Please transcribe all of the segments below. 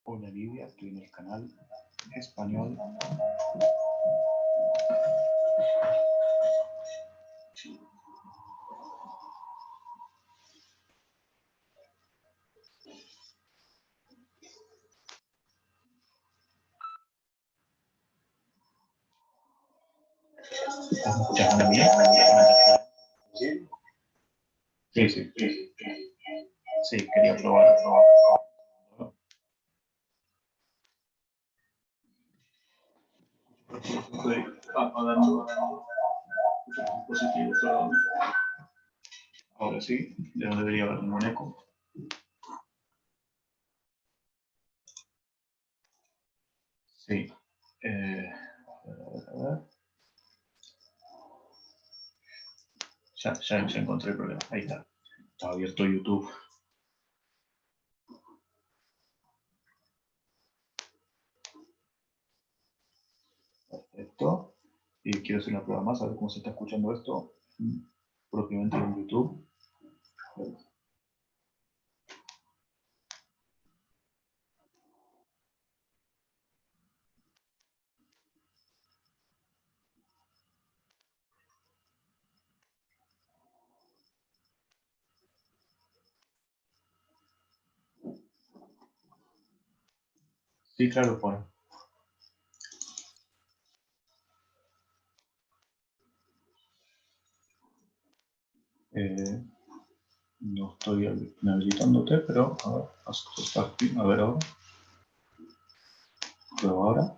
Hola Lidia, estoy en el canal español. ¿Estás escuchando bien? Sí. Sí. Sí, quería probar. Estoy apagando el dispositivo, perdón. Ahora sí, ya no debería haber ningún eco. Sí. A ver. Ya encontré el problema. Ahí está. Está abierto YouTube. Perfecto. Y quiero hacer una prueba más, a ver cómo se está escuchando esto propiamente en YouTube. Sí, claro, bueno. No estoy habilitándote, pero a ver, a ver ahora. Pruebo ahora.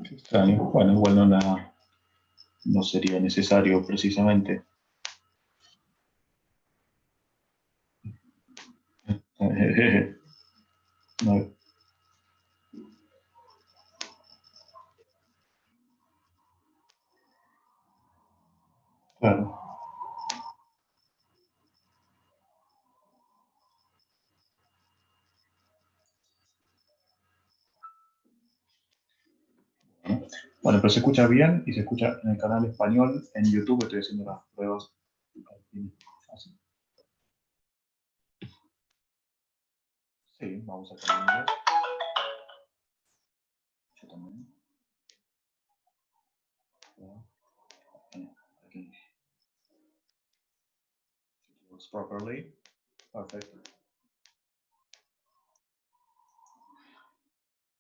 Qué extraño. Bueno, igual no sería necesario precisamente. No, claro. Bueno, pero se escucha bien y se escucha en el canal español, en YouTube estoy haciendo las pruebas. Así. Sí, vamos a cambiar. Yo también. Aquí. It works properly. Perfect.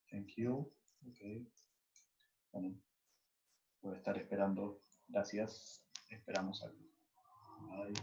Thank you. Okay. Bueno, voy a estar esperando. Gracias. Esperamos aquí. Bye.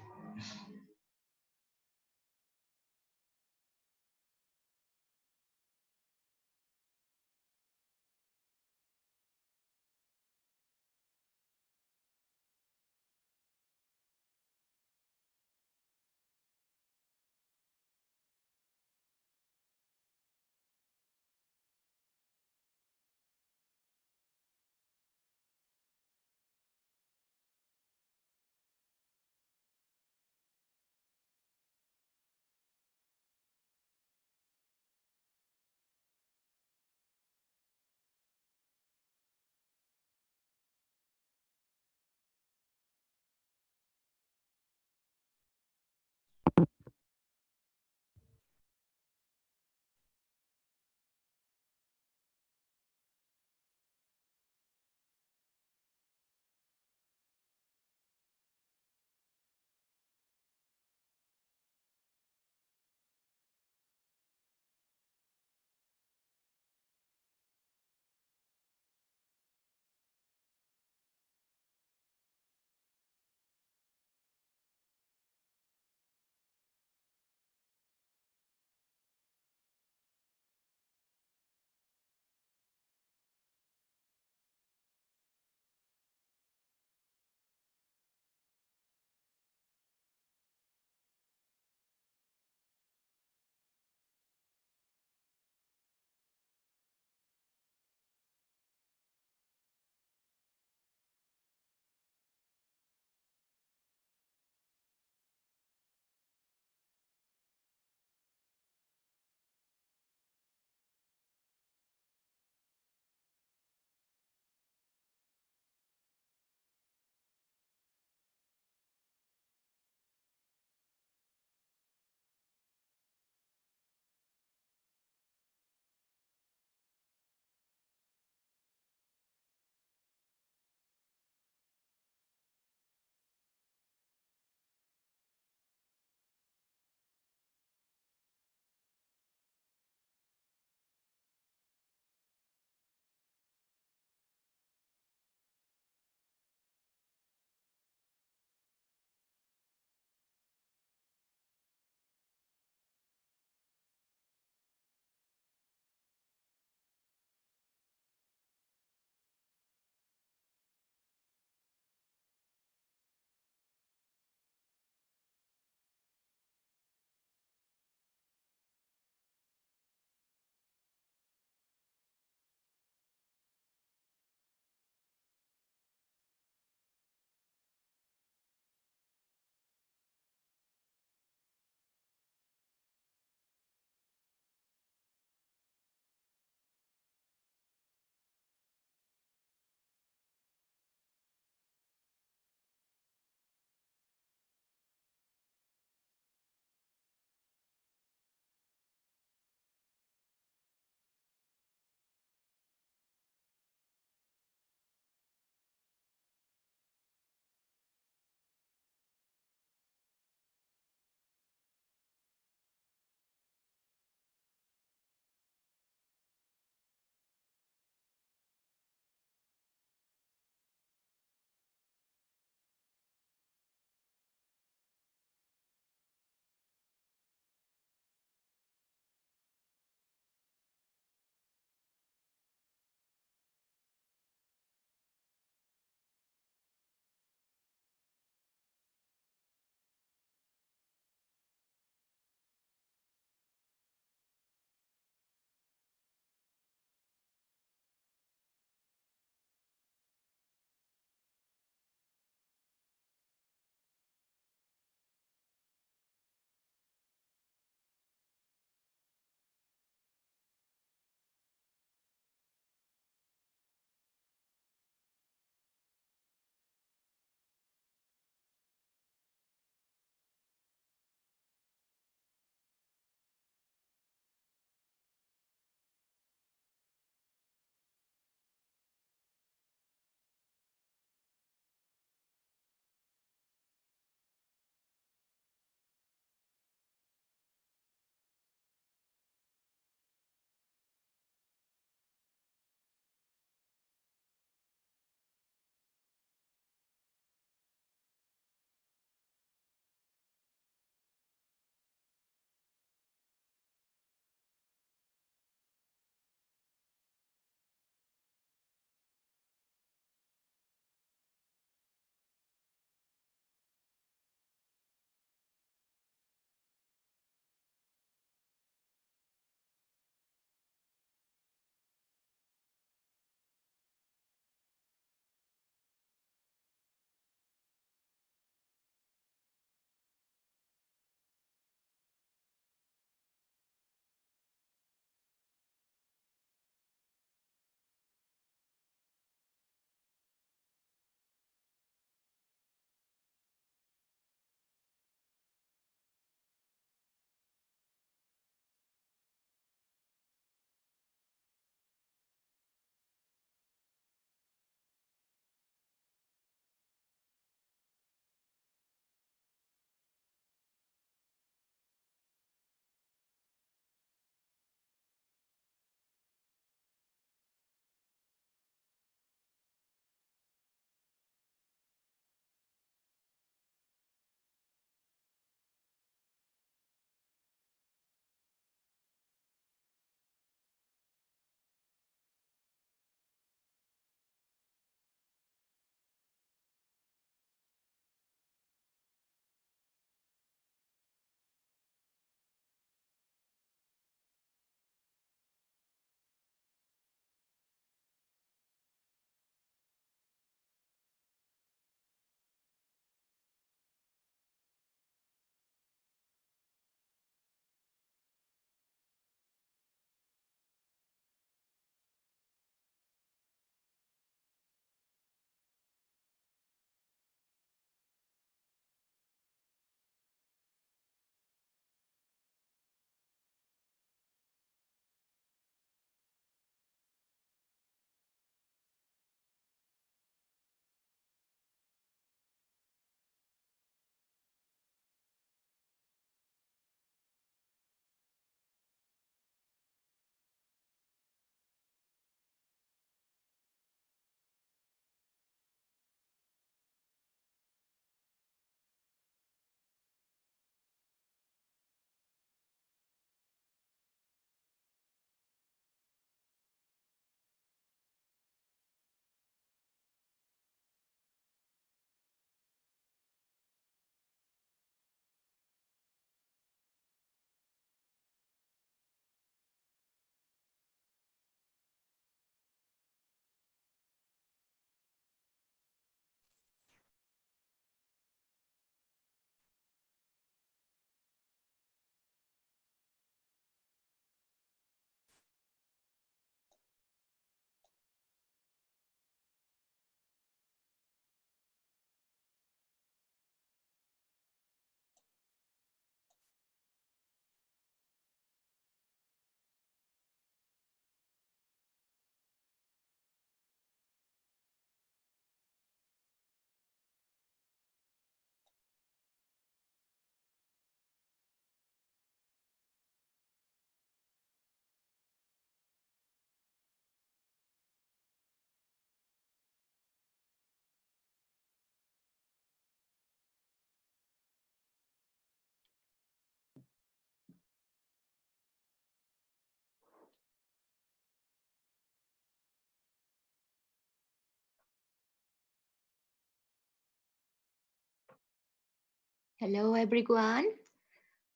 Hello, everyone.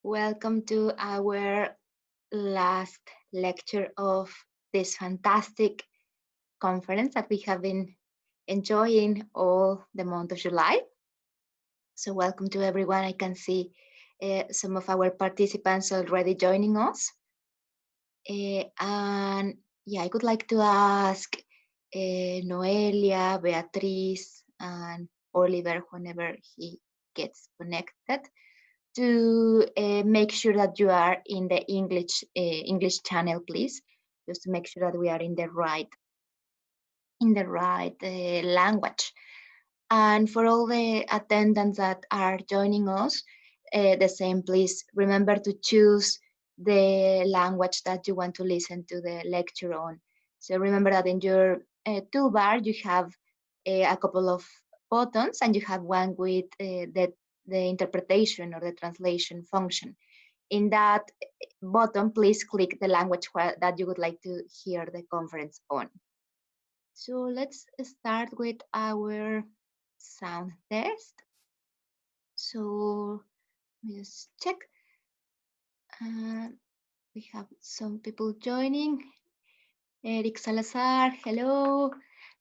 Welcome to our last lecture of this fantastic conference that we have been enjoying all the month of July. So welcome to everyone. I can see some of our participants already joining us. And yeah, I would like to ask Noelia, Beatriz, and Oliver, whenever he gets connected, to make sure that you are in the English channel, please, just to make sure that we are in the right language. And for all the attendants that are joining us, the same, please remember to choose the language that you want to listen to the lecture on. So remember that in your toolbar, you have a couple of buttons and you have one with the interpretation or the translation function. In that button, please click the language that you would like to hear the conference on. So let's start with our sound test. So let's check. We have some people joining. Eric Salazar, hello.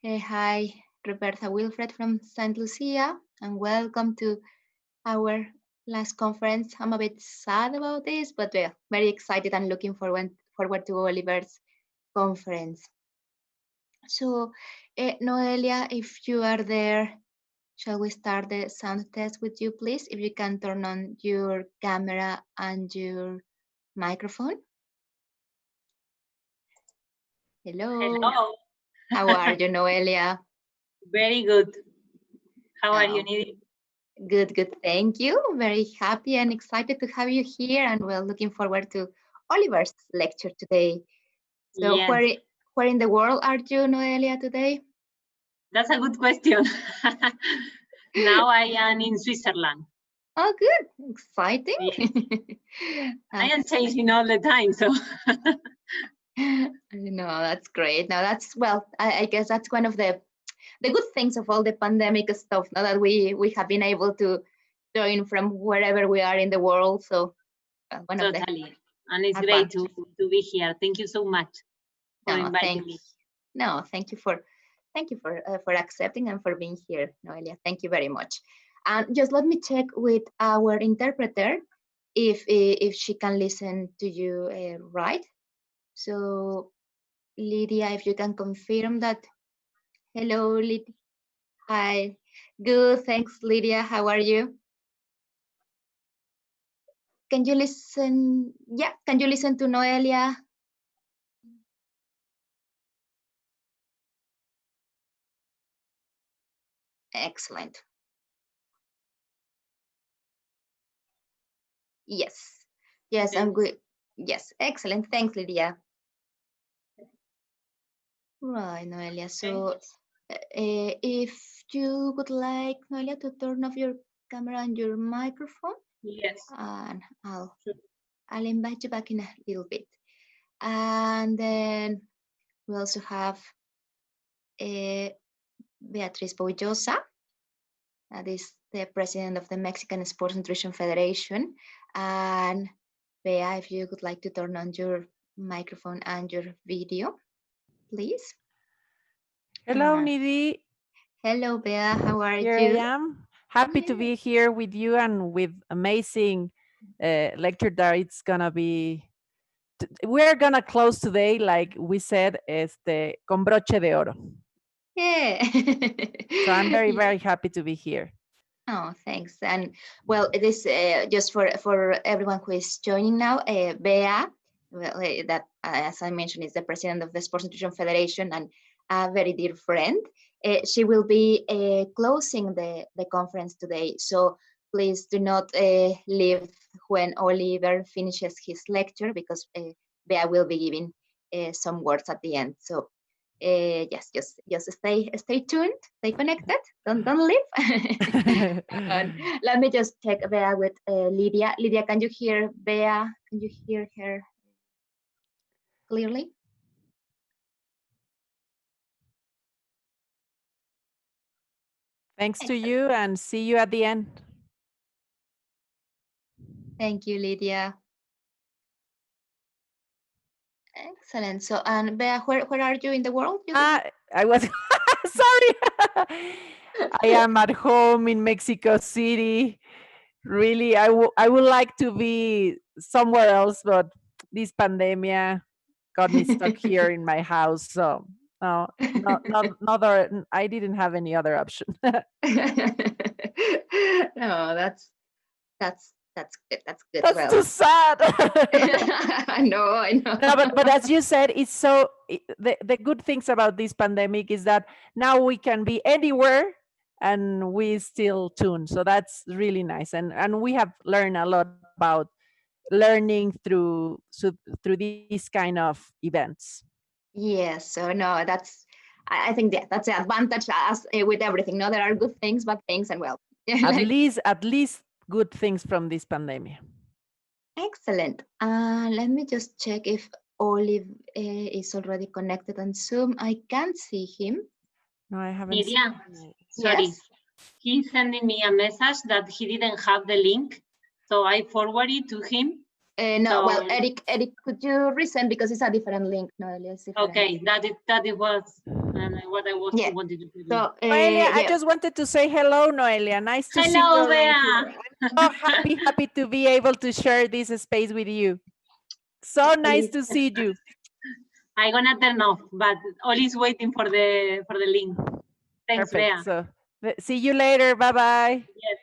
Hi, Roberta Wilfred from St. Lucia, and welcome to our last conference. I'm a bit sad about this, but very excited and looking forward to Oliver's conference. So, Noelia, if you are there, shall we start the sound test with you, please? If you can turn on your camera and your microphone. Hello. Hello. How are you, Noelia? Very good. How are you, Nidhi? Good, good. Thank you. Very happy and excited to have you here, and we're looking forward to Oliver's lecture today. So, Yes. where in the world are you, Noelia, today? That's a good question. Now I am in Switzerland. Oh, good. Exciting. Yes. I am changing all the time, so. No, that's great. Now that's, well, I guess that's one of the good things of all the pandemic stuff, now that we have been able to join from wherever we are in the world. So one of the Totally. And it's great advantages. to be here. Thank you so much for inviting me. No, thank you for accepting and for being here, Noelia. Thank you very much. And just let me check with our interpreter if she can listen to you right. So Lydia, if you can confirm that. Hello, Lydia. Hi. Good, thanks, Lydia. How are you? Can you listen? Yeah, can you listen to Noelia? Excellent. Yes. Yes, I'm good. Yes, excellent. Thanks, Lydia. Right, Noelia. So if you would like, Noelia, to turn off your camera and your microphone. Yes. And I'll invite you back in a little bit. And then we also have Beatriz Boullosa, that is the president of the Mexican Sports Nutrition Federation. And Bea, if you would like to turn on your microphone and your video, please. Hello, Nidhi. Hello, Bea. How are you? Here I am. Happy to be here with you and with amazing lecture that it's gonna be. We're gonna close today, like we said, con broche de oro. Yeah. So I'm very, very happy to be here. Oh, thanks. And well, it is just for everyone who is joining now, Bea, well, that as I mentioned, is the president of the Sports Nutrition Federation and a very dear friend. She will be closing the conference today. So please do not leave when Oliver finishes his lecture, because Bea will be giving some words at the end. So yes, just stay tuned, stay connected, don't leave. And let me just check Bea with Lydia. Lydia, can you hear Bea? Can you hear her clearly? Thanks to you, and see you at the end. Thank you, Lydia. Excellent. So, and Bea, where are you in the world? I was sorry. I am at home in Mexico City. Really, I would like to be somewhere else, but this pandemic got me stuck here in my house. So no, I didn't have any other option. No, that's good. That's good. That's Well, too sad. I know. No, but as you said, it's so the good things about this pandemic is that now we can be anywhere and we still tune. So that's really nice, and we have learned a lot about learning through these kind of events. Yes. So no, that's. I think that's the advantage as with everything. No, there are good things, bad things, and well, At least good things from this pandemic. Excellent. Let me just check if Olive is already connected on Zoom. I can't see him. No, I haven't. Lydia, sorry. Yes. He's sending me a message that he didn't have the link, so I forwarded to him. No, So- well, Eric, could you resend because it's a different link? No, it's different. Okay, that it was what I was Yeah. wanted to do. So, Noelia, I yeah. just wanted to say hello, Noelia. Nice to see Hello, you around Bea. here. I'm so happy to be able to share this space with you. So nice to see you. I'm gonna turn off, but Oli's waiting for the link. Thanks, Perfect. Bea. So see you later. Bye bye. Yes.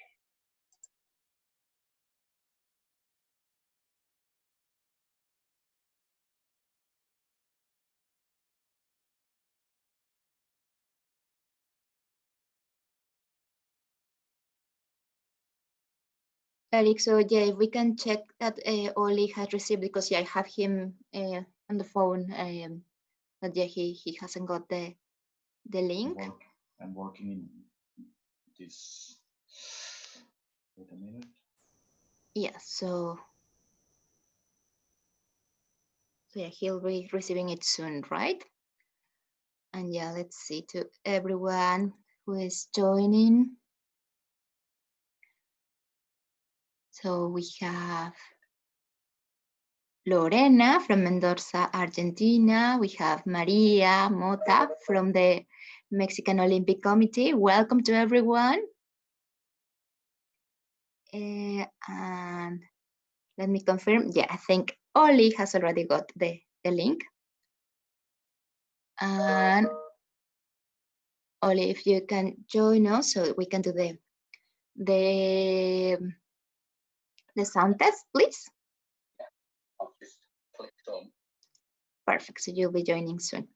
Eric, so yeah, if we can check that Oli has received because yeah, I have him on the phone. But yeah, he hasn't got the link. I'm working in this. Wait a minute. Yeah, so yeah, he'll be receiving it soon, right? And yeah, let's see to everyone who is joining. So we have Lorena from Mendoza, Argentina. We have Maria Mota from the Mexican Olympic Committee. Welcome to everyone. And let me confirm. Yeah, I think Oli has already got the link. And Oli, if you can join us so we can do the sound test, please. I'll just click on. Perfect, so you'll be joining soon.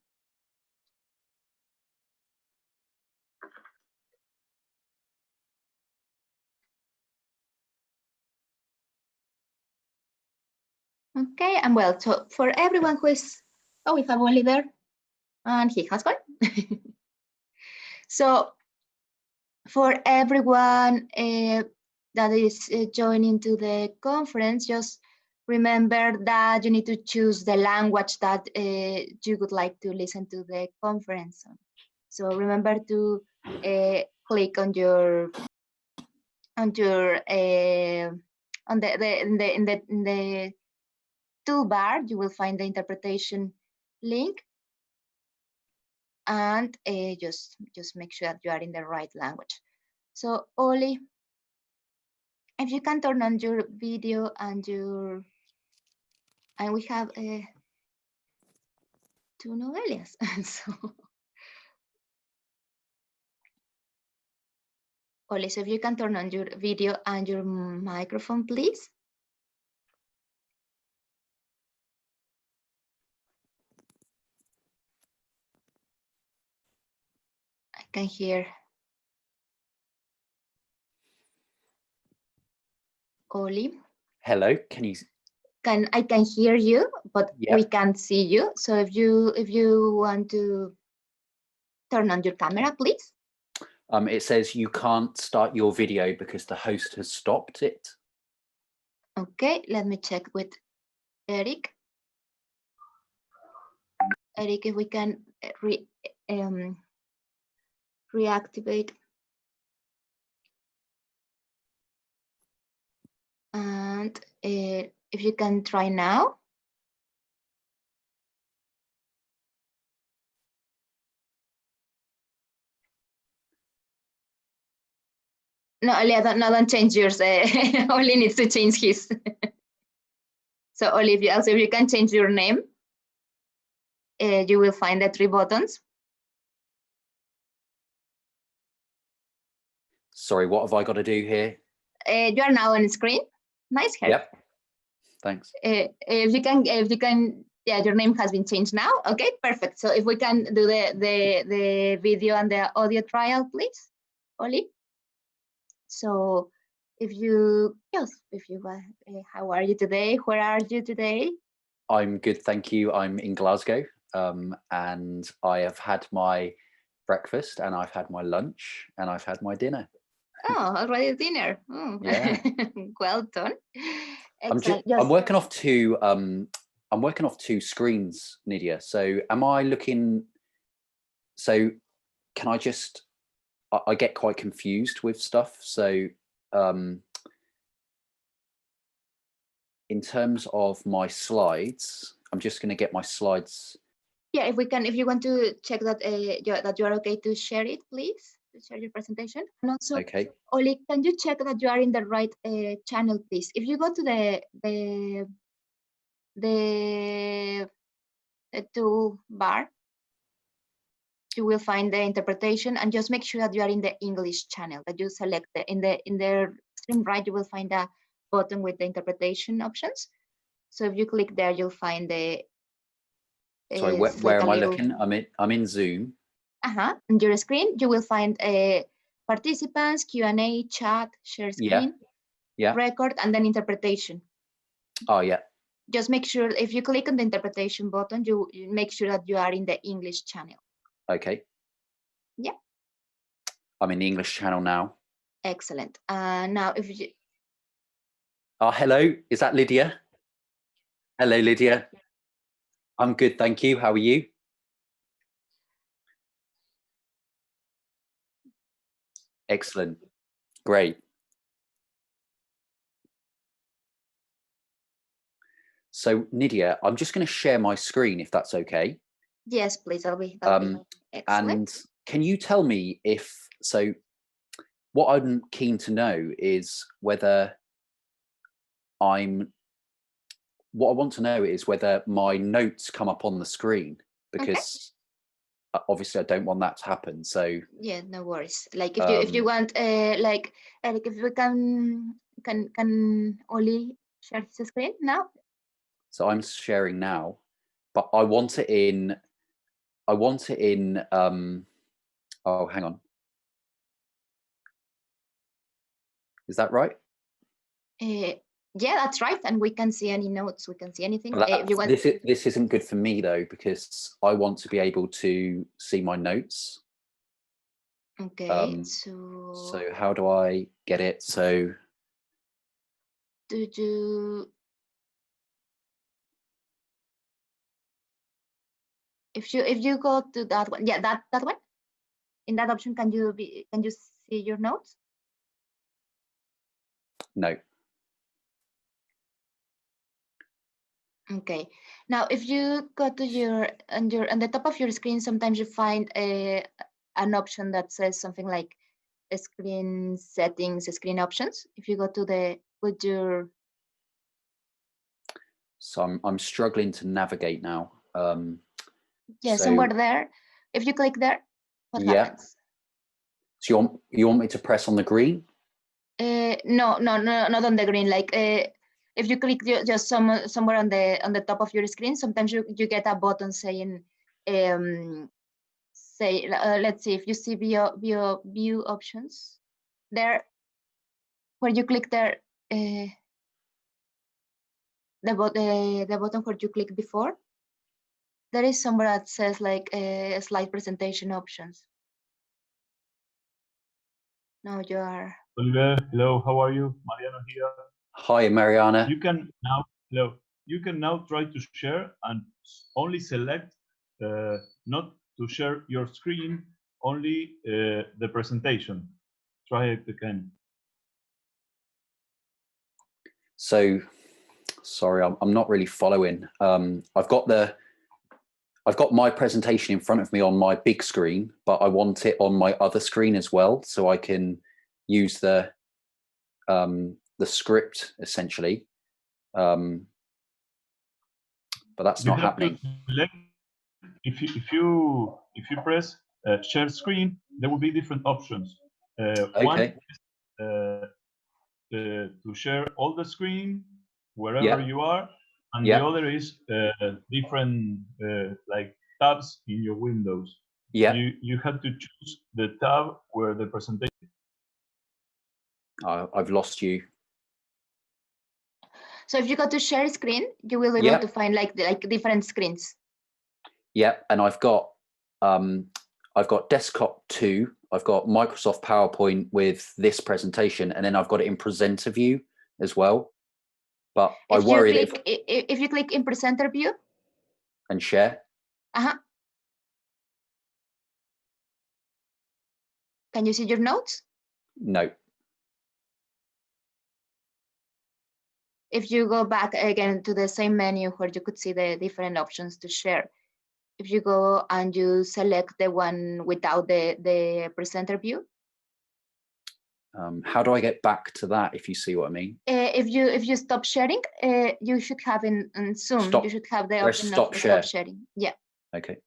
Okay, and well, so for everyone who is, oh, we have Oli there, and he has gone. So for everyone that is joining to the conference, just remember that you need to choose the language that you would like to listen to the conference on. So remember to click on your in the toolbar. You will find the interpretation link, and just make sure that you are in the right language. So Oli, if you can turn on your video and we have two Noelias. So Oli, so if you can turn on your video and your microphone, please. I can hear Oli. Hello, can you? I can hear you, but Yep. we can't see you. So if you want to turn on your camera, please. It says you can't start your video because the host has stopped it. Okay, let me check with Eric. Eric, if we can reactivate And if you can try now. No, Oli, don't change yours. Oli needs to change his. So Oli, if you can change your name, you will find the 3 buttons. Sorry, what have I got to do here? You are now on screen. Nice hair. Yep. Thanks. If you can, yeah, your name has been changed now. Okay, perfect. So if we can do the video and the audio trial, please, Oli. So if you, yes, how are you today? Where are you today? I'm good, thank you. I'm in Glasgow, and I have had my breakfast, and I've had my lunch, and I've had my dinner. Oh, already dinner. Oh. Yeah. Well done. I'm Excellent. working off 2. I'm working off 2 screens, Nydia. So am I looking? So can I just? I get quite confused with stuff. So in terms of my slides, I'm just going to get my slides. Yeah, if you want to check that that you are okay to share it, please, to share your presentation. And also, Okay. Oli, can you check that you are in the right channel, please? If you go to the toolbar, you will find the interpretation, and just make sure that you are in the English channel, that you select in the extreme right, you will find a button with the interpretation options. So if you click there, you'll find the Sorry, where am I looking? I'm in Zoom. On your screen, you will find participants, Q&A, chat, share screen, record, and then interpretation. Oh, yeah. Just make sure, if you click on the interpretation button, you make sure that you are in the English channel. Okay. Yeah. I'm in the English channel now. Excellent. Now, if you... Oh, hello. Is that Lydia? Hello, Lydia. I'm good, thank you. How are you? Excellent. Great. So, Nydia, I'm just going to share my screen, if that's okay. Yes, please. That'll be excellent. And can you tell me if, so what I'm keen to know is whether what I want to know is whether my notes come up on the screen, because obviously I don't want that to happen. So yeah, no worries. Like if you want, like if we can Oli share his screen now. So I'm sharing now, but I want it in. Oh, hang on. Is that right? Yeah, that's right. And we can see any notes. We can see anything. If you want... This isn't good for me though, because I want to be able to see my notes. Okay. So how do I get it? So if you go to that one, yeah, that one. In that option, can you see your notes? No. Okay. Now, if you go to on the top of your screen, sometimes you find an option that says something like screen settings, screen options. If you go to So I'm struggling to navigate now. Yeah, somewhere there. If you click there, what happens? So you want me to press on the green? No, not on the green. Like if you click just somewhere on the top of your screen, sometimes you get a button saying, say, let's see, if you see view options there, where you click there, the button where you click before, there is somewhere that says like slide presentation options. Now you are. Hello, how are you? Mariano here. Hi, Mariana. You can now, hello. You can now try to share and only select not to share your screen, only the presentation. Try it again. So, sorry, I'm not really following. I've got my presentation in front of me on my big screen, but I want it on my other screen as well, so I can use the script essentially. But that's You not have to happening. select, if you press share screen, there will be different options. One Okay. is to share all the screen wherever Yeah. you are, and Yeah. the other is different like tabs in your windows. Yeah. You have to choose the tab where the presentation. I've lost you. So if you go to share screen, you will be Yeah. able to find like different screens. Yeah, and I've got desktop 2, I've got Microsoft PowerPoint with this presentation, and then I've got it in presenter view as well. But I worry that if you click in presenter view and share. Can you see your notes? No. If you go back again to the same menu where you could see the different options to share, if you go and you select the one without the presenter view. How do I get back to that, if you see what I mean? If you stop sharing, you should have in Zoom, you should have the option stop of share. stop sharing. Yeah. Okay.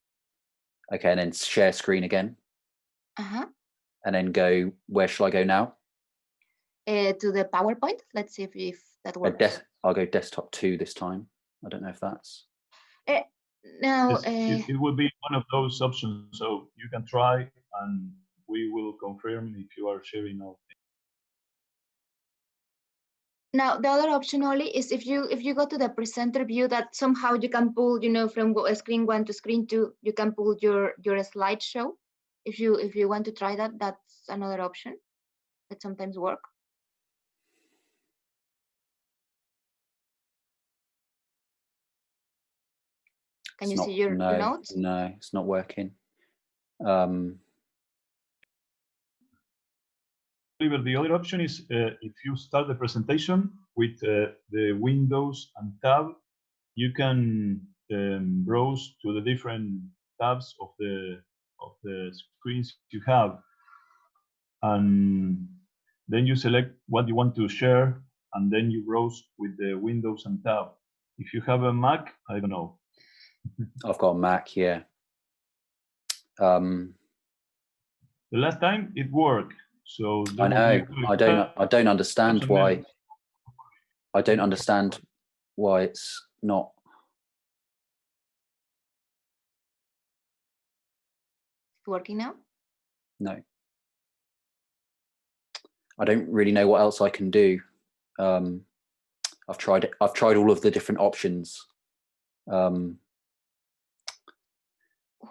Okay, and then share screen again. And then go, where shall I go now? To the PowerPoint. Let's see if that works. I'll go desktop 2 this time. I don't know if that's. Now, it will be one of those options, so you can try and we will confirm if you are sharing or. Now the other option only is if you go to the presenter view, that somehow you can pull, from screen 1 to screen 2, you can pull your slideshow. If you want to try that, that's another option that sometimes work. Can you see your notes? No, it's not working. Oliver, the other option is if you start the presentation with the windows and tab, you can browse to the different tabs of the screens you have, and then you select what you want to share, and then you browse with the windows and tab. If you have a Mac, I don't know. I've got a Mac, yeah. The last time it worked, so I know. I don't understand why. I don't understand why it's not. It's working now? No. I don't really know what else I can do. I've tried all of the different options.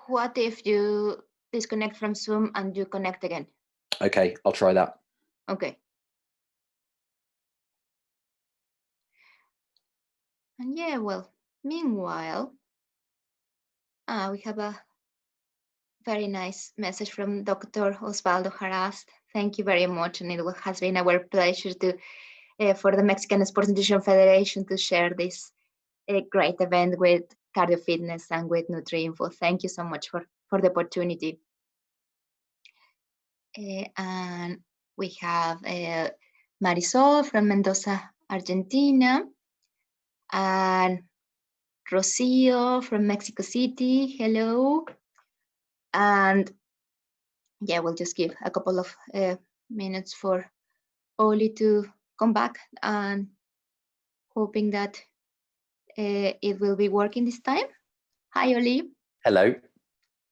What if you disconnect from Zoom and you connect again? Okay, I'll try that. Okay. And yeah, well, meanwhile, we have a very nice message from Dr. Osvaldo Harast. Thank you very much, and it has been our pleasure to for the Mexican Sports Nutrition Federation to share this great event with Cardio Fitness and with NutriInfo. Thank you so much for the opportunity. And we have Marisol from Mendoza, Argentina, and Rocio from Mexico City. Hello. And yeah, we'll just give a couple of minutes for Oli to come back, and hoping that it will be working this time. Hi, Oli. Hello.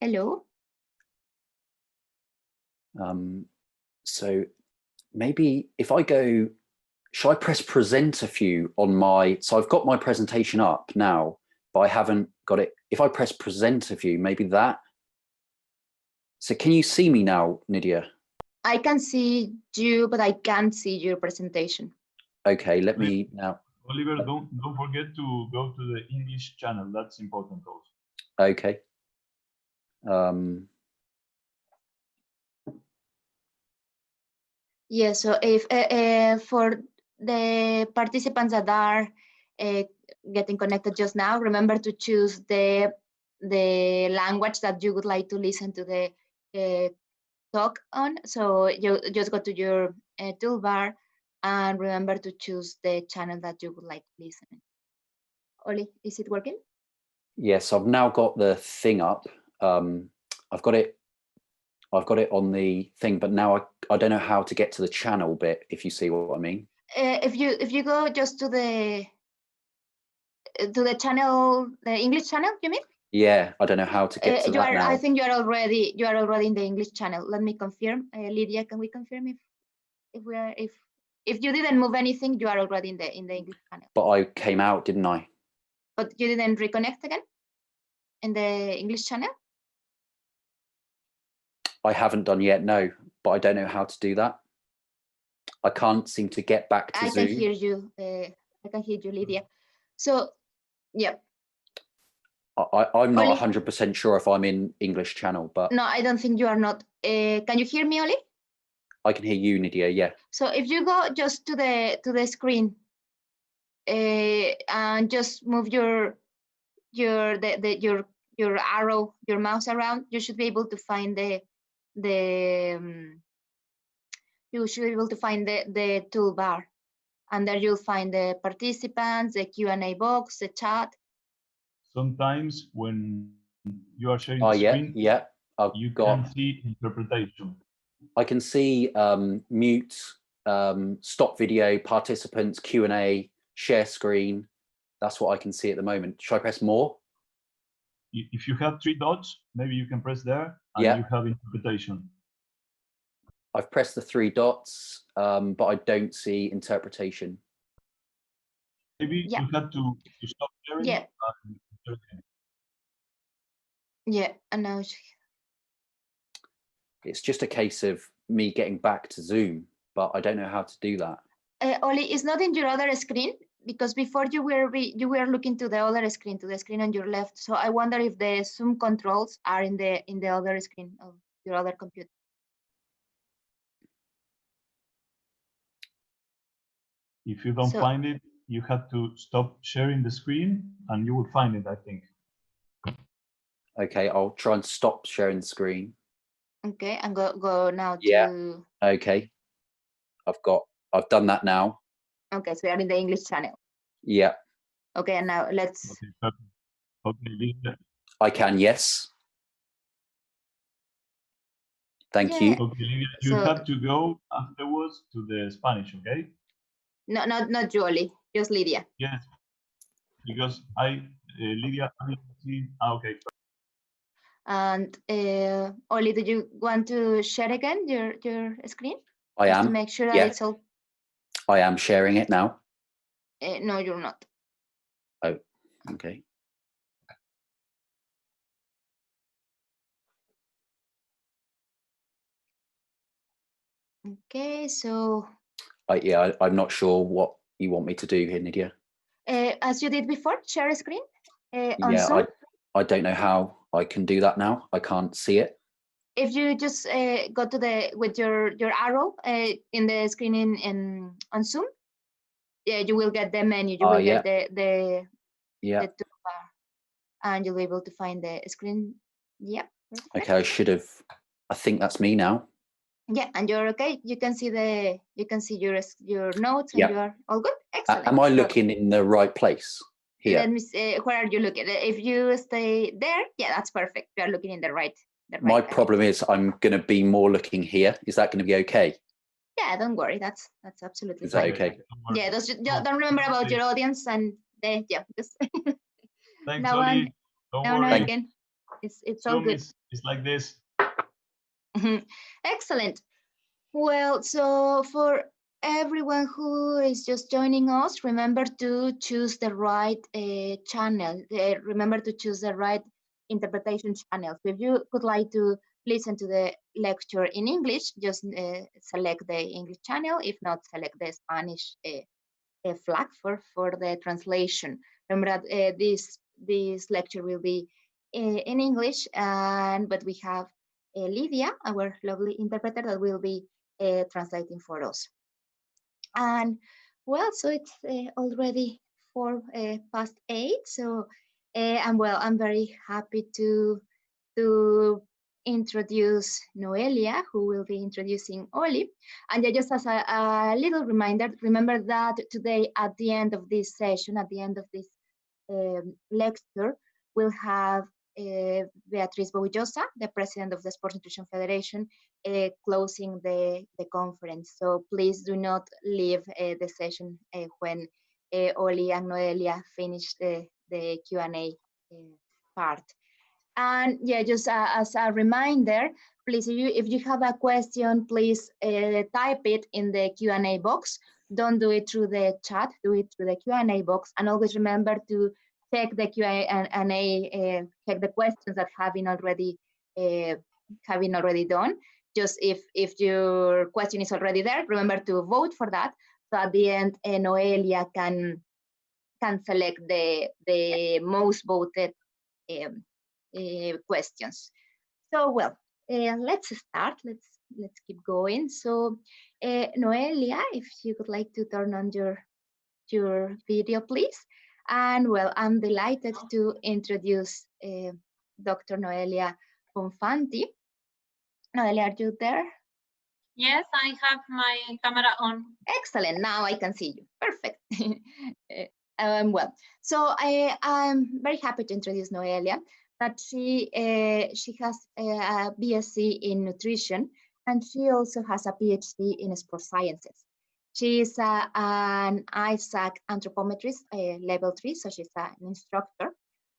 Hello. So maybe if I go, shall I press presenter view on my, so I've got my presentation up now, but I haven't got it. If I press presenter view, maybe that. So can you see me now, Nydia? I can see you, but I can't see your presentation. Okay, let me now. Oliver, don't forget to go to the English channel. That's important also. Okay. Yeah, so if the participants that are getting connected just now, remember to choose the language that you would like to listen to the talk on. So you just go to your toolbar and remember to choose the channel that you would like to listen. Oli, is it working? Yes, I've now got the thing up. I've got it on the thing, but now I don't know how to get to the channel bit, if you see what I mean. If you go just to the channel, the English channel, you mean? Yeah, I don't know how to get to that now. I think you are already in the English channel. Let me confirm. Lydia, can we confirm if you didn't move anything, you are already in the English channel? But I came out, didn't I? But you didn't reconnect again in the English channel? I haven't done yet, no, but I don't know how to do that. I can't seem to get back to Zoom. I can hear you. I can hear you, Lydia. So, yeah. I'm not 100% sure if I'm in English channel, but no, I don't think you are not. Can you hear me, Oli? I can hear you, Nydia. Yeah. So if you go just to the screen and just move your arrow, your mouse around, you should be able to find the toolbar, and there you'll find the participants, the Q&A box, the chat. Sometimes when you are sharing the screen, you can see interpretation. I can see mute, stop video, participants, Q&A, share screen. That's what I can see at the moment. Should I press more? If you have 3 dots, maybe you can press there and you have interpretation. I've pressed the 3 dots, but I don't see interpretation. Maybe you have to stop sharing. And now it's just a case of me getting back to Zoom, but I don't know how to do that. Oli, it's not in your other screen, because before you were looking to the other screen, to the screen on your left. So I wonder if the Zoom controls are in the other screen of your other computer. If you don't find it, you have to stop sharing the screen and you will find it, I think. Okay, I'll try and stop sharing the screen. Okay, and go now to... Yeah, okay. I've done that now. Okay, so we are in the English channel. Yeah. Okay, and now let's... Okay, perfect. Okay, I can, yes. Thank you. Okay, Lydia, you have to go afterwards to the Spanish, okay? No, not Julie, just Lydia. Yes, because Lydia, okay. And Oli, do you want to share again your screen? I am. To make sure that it's all... I am sharing it now. No, you're not. Oh, okay. Okay, so... I'm not sure what you want me to do here, Nydia. As you did before, share a screen on Zoom? Zoom. I don't know how I can do that now. I can't see it. If you just go to with your arrow in the screen on Zoom, you will get the menu. You will get the toolbar, and you'll be able to find the screen. Yeah. Okay, I think that's me now. Yeah, and you're okay. You can see your notes, and you are all good. Excellent. Am I looking in the right place here? Let me see. Where are you looking? If you stay there, yeah, that's perfect. You are looking in the right. My problem is I'm going to be more looking here. Is that going to be okay? Yeah, don't worry. That's absolutely fine. Is that okay? Yeah, don't remember about your audience, and just Thanks, now Oli. Now again, it's all good. It's like this. Excellent. Well, so for everyone who is just joining us, remember to choose the right channel. Remember to choose the right interpretation channel. So if you would like to listen to the lecture in English, just select the English channel. If not, select the Spanish flag for the translation. Remember that this lecture will be in English, but we have Lydia, our lovely interpreter, that will be translating for us. And Well, so it's already 8:04. So, and well, I'm very happy to introduce Noelia, who will be introducing Oli. And just as a little reminder, remember that today at the end of this session, at the end of this lecture, we'll have Beatriz Boullosa, the president of the Sports Nutrition Federation, closing the conference. So please do not leave the session when Oli and Noelia finish the Q&A part. And yeah, just as a reminder, please, if you have a question, please type it in the Q&A box. Don't do it through the chat, do it through the Q&A box. And always remember to check the Q&A, check the questions that have been already done. Just if your question is already there, remember to vote for that. So at the end, Noelia can select the most voted questions. So well, let's start. Let's keep going. So Noelia, if you would like to turn on your video, please. And well, I'm delighted to introduce Dr. Noelia Bonfanti. Noelia, are you there? Yes, I have my camera on. Excellent. Now I can see you. Perfect. Well, so I'm very happy to introduce Noelia. But she has a BSc in nutrition, and she also has a PhD in sports sciences. She is an ISAC anthropometrist, level 3, so she's an instructor.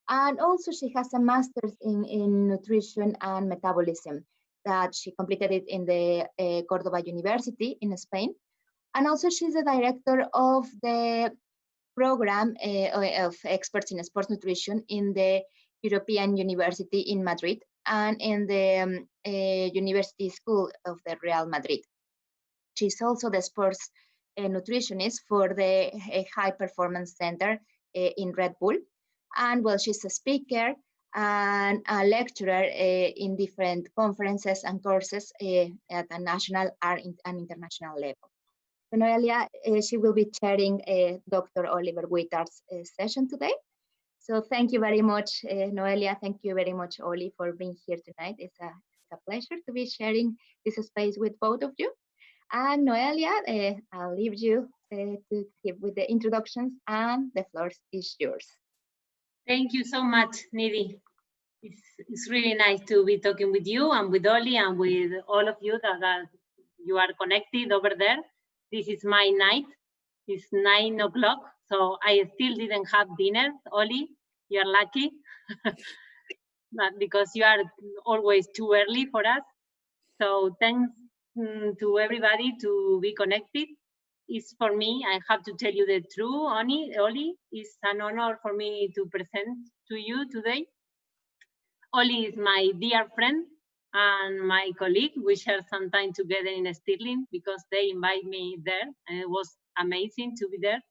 And also she has a master's in nutrition and metabolism that she completed it in the Cordoba University in Spain. And also she's the director of the program of experts in sports nutrition in the European University in Madrid and in the University School of the Real Madrid. She's also the sports nutritionist for the High Performance Center in Red Bull. And well, she's a speaker and a lecturer in different conferences and courses at a national and international level. So Noelia, she will be chairing Dr. Oliver WITARD's session today. So thank you very much, Noelia. Thank you very much, Oli, for being here tonight. It's a pleasure to be sharing this space with both of you. And Noelia, I'll leave you to give with the introductions, and the floor is yours. Thank you so much, Nidhi. It's really nice to be talking with you and with Oli and with all of you that you are connected over there. This is my night. It's 9 o'clock, so I still didn't have dinner. Oli, you're lucky, because you are always too early for us. So thanks to everybody to be connected. It's for me, I have to tell you the truth, Oli, it's an honor for me to present to you today. Oli is my dear friend and my colleague. We share some time together in Stirling because they invite me there, and it was amazing to be there.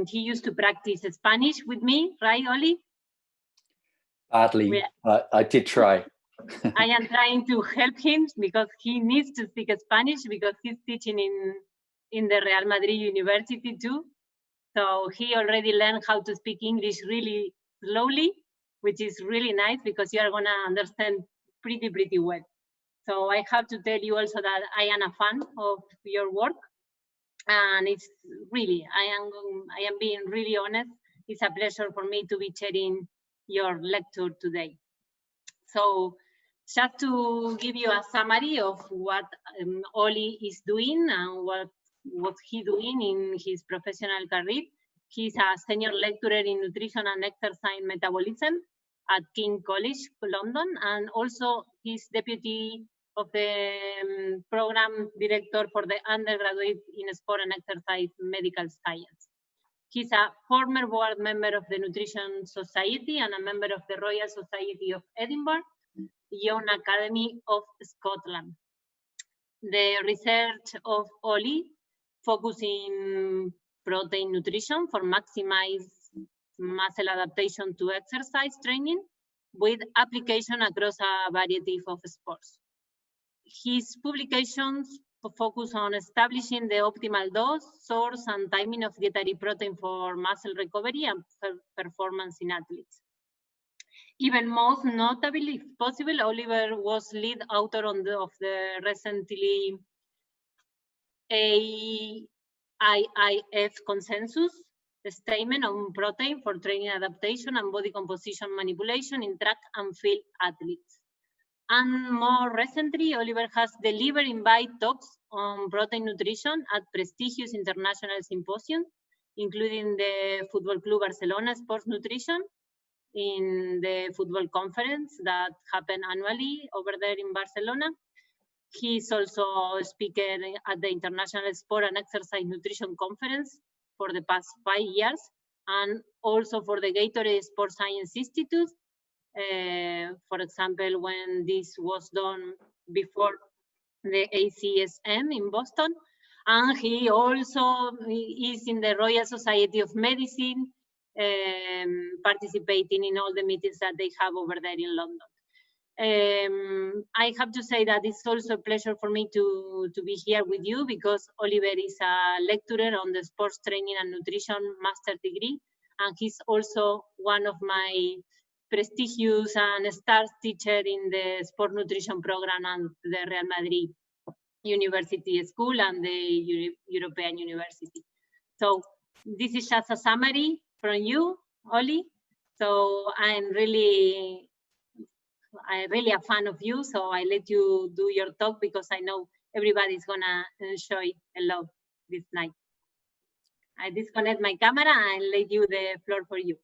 He used to practice Spanish with me, right, Oli? Badly, I did try. I am trying to help him because he needs to speak Spanish because he's teaching in the Real Madrid University too. So he already learned how to speak English really slowly, which is really nice because you are gonna understand pretty well. So I have to tell you also that I am a fan of your work, and it's really, I am being really honest. It's a pleasure for me to be chairing your lecture today. So just to give you a summary of what Oli is doing and what he's doing in his professional career. He's a senior lecturer in nutrition and exercise metabolism at King College, London, and also he's deputy of the program director for the undergraduate in sport and exercise medical science. He's a former board member of the Nutrition Society and a member of the Royal Society of Edinburgh, Young Academy of Scotland. The research of Oli focuses in protein nutrition for maximize muscle adaptation to exercise training with application across a variety of sports. His publications focus on establishing the optimal dose, source, and timing of dietary protein for muscle recovery and performance in athletes. Even most notably, if possible, Oliver was lead author of the recently AIIF consensus statement on protein for training adaptation and body composition manipulation in track and field athletes. And more recently, Oliver has delivered invite talks on protein nutrition at prestigious international symposiums, including the Football Club Barcelona Sports Nutrition, in the football conference that happen annually over there in Barcelona. He's also a speaker at the International Sport and Exercise Nutrition Conference for the past 5 years, and also for the Gatorade Sports Science Institute. For example, when this was done before the ACSM in Boston. And he also is in the Royal Society of Medicine, participating in all the meetings that they have over there in London. I have to say that it's also a pleasure for me to be here with you, because Oliver is a lecturer on the sports training and nutrition master degree, and he's also one of my prestigious and star teacher in the sport nutrition program at the Real Madrid University School and the European University. So this is just a summary from you, Oli. So I'm really a fan of you. So I let you do your talk, because I know everybody's gonna enjoy a lot this night. I disconnect my camera and let you the floor for you.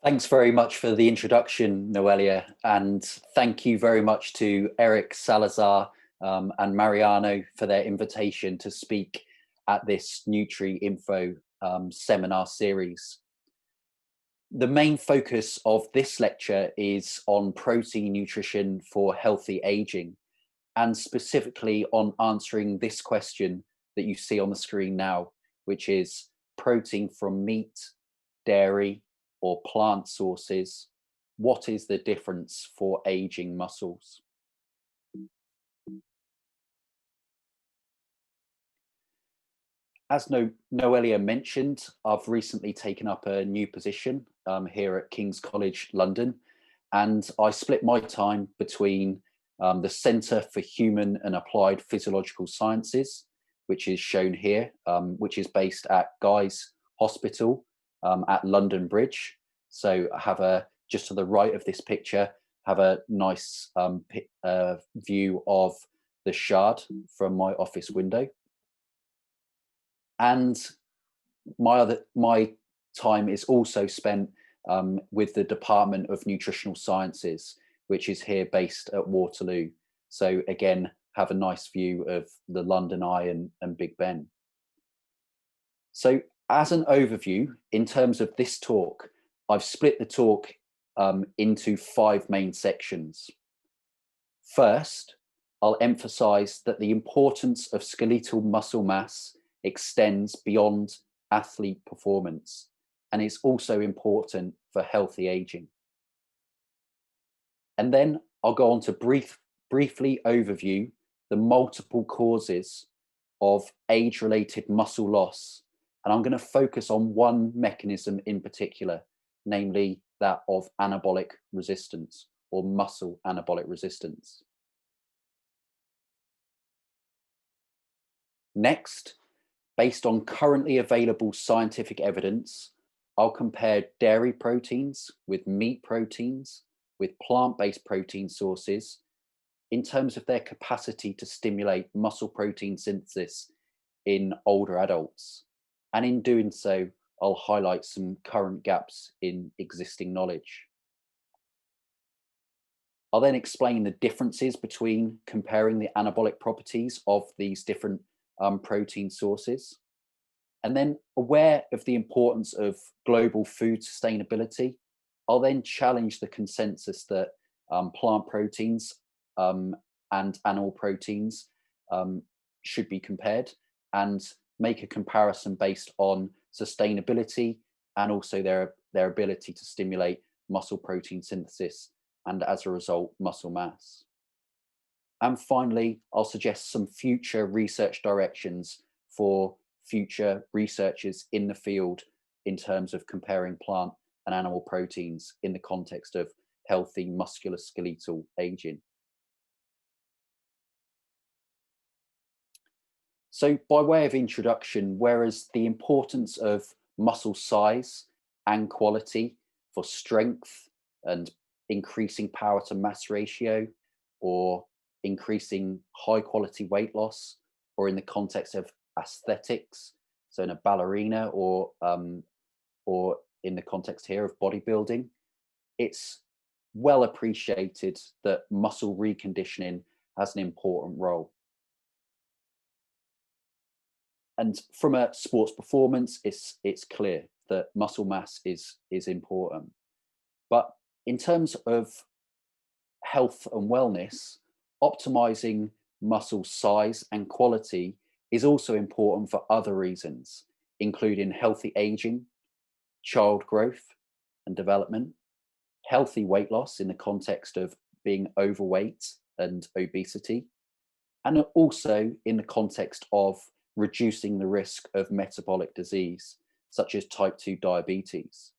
Thanks very much for the introduction, Noelia, and thank you very much to Eric Salazar and Mariano for their invitation to speak at this Nutri-Info seminar series. The main focus of this lecture is on protein nutrition for healthy aging, and specifically on answering this question that you see on the screen now, which is protein from meat, dairy, or plant sources. What is the difference for aging muscles? As Noelia mentioned, I've recently taken up a new position here at King's College London, and I split my time between the Centre for Human and Applied Physiological Sciences, which is shown here, which is based at Guy's Hospital at London Bridge. So I have just to the right of this picture, have a nice view of the Shard from my office window. And my time is also spent with the Department of Nutritional Sciences, which is here based at Waterloo. So again, have a nice view of the London Eye and Big Ben. So as an overview, in terms of this talk, I've split the talk into 5 main sections. First, I'll emphasize that the importance of skeletal muscle mass extends beyond athlete performance and is also important for healthy aging. And then I'll go on to briefly overview the multiple causes of age-related muscle loss. And I'm going to focus on one mechanism in particular, namely that of anabolic resistance or muscle anabolic resistance. Next, based on currently available scientific evidence, I'll compare dairy proteins with meat proteins with plant-based protein sources in terms of their capacity to stimulate muscle protein synthesis in older adults. And in doing so, I'll highlight some current gaps in existing knowledge. I'll then explain the differences between comparing the anabolic properties of these different protein sources. And then, aware of the importance of global food sustainability, I'll then challenge the consensus that plant proteins and animal proteins should be compared, and make a comparison based on sustainability and also their ability to stimulate muscle protein synthesis and, as a result, muscle mass. And finally, I'll suggest some future research directions for future researchers in the field in terms of comparing plant and animal proteins in the context of healthy musculoskeletal aging. So by way of introduction, whereas the importance of muscle size and quality for strength and increasing power to mass ratio, or increasing high quality weight loss, or in the context of aesthetics, so in a ballerina or in the context here of bodybuilding, it's well appreciated that muscle reconditioning has an important role. And from a sports performance, it's clear that muscle mass is important. But in terms of health and wellness, optimizing muscle size and quality is also important for other reasons, including healthy aging, child growth and development, healthy weight loss in the context of being overweight and obesity, and also in the context of reducing the risk of metabolic disease, such as type 2 diabetes.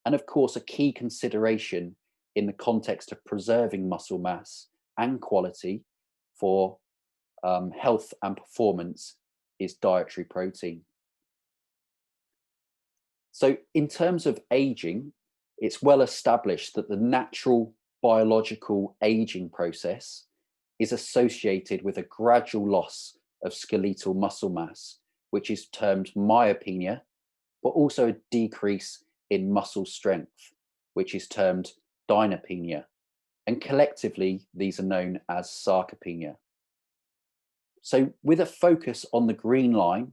And of course, a key consideration in the context of preserving muscle mass and quality for health and performance is dietary protein. So in terms of aging, it's well established that the natural biological aging process is associated with a gradual loss of skeletal muscle mass, which is termed myopenia, but also a decrease in muscle strength, which is termed dynapenia. And collectively, these are known as sarcopenia. So with a focus on the green line,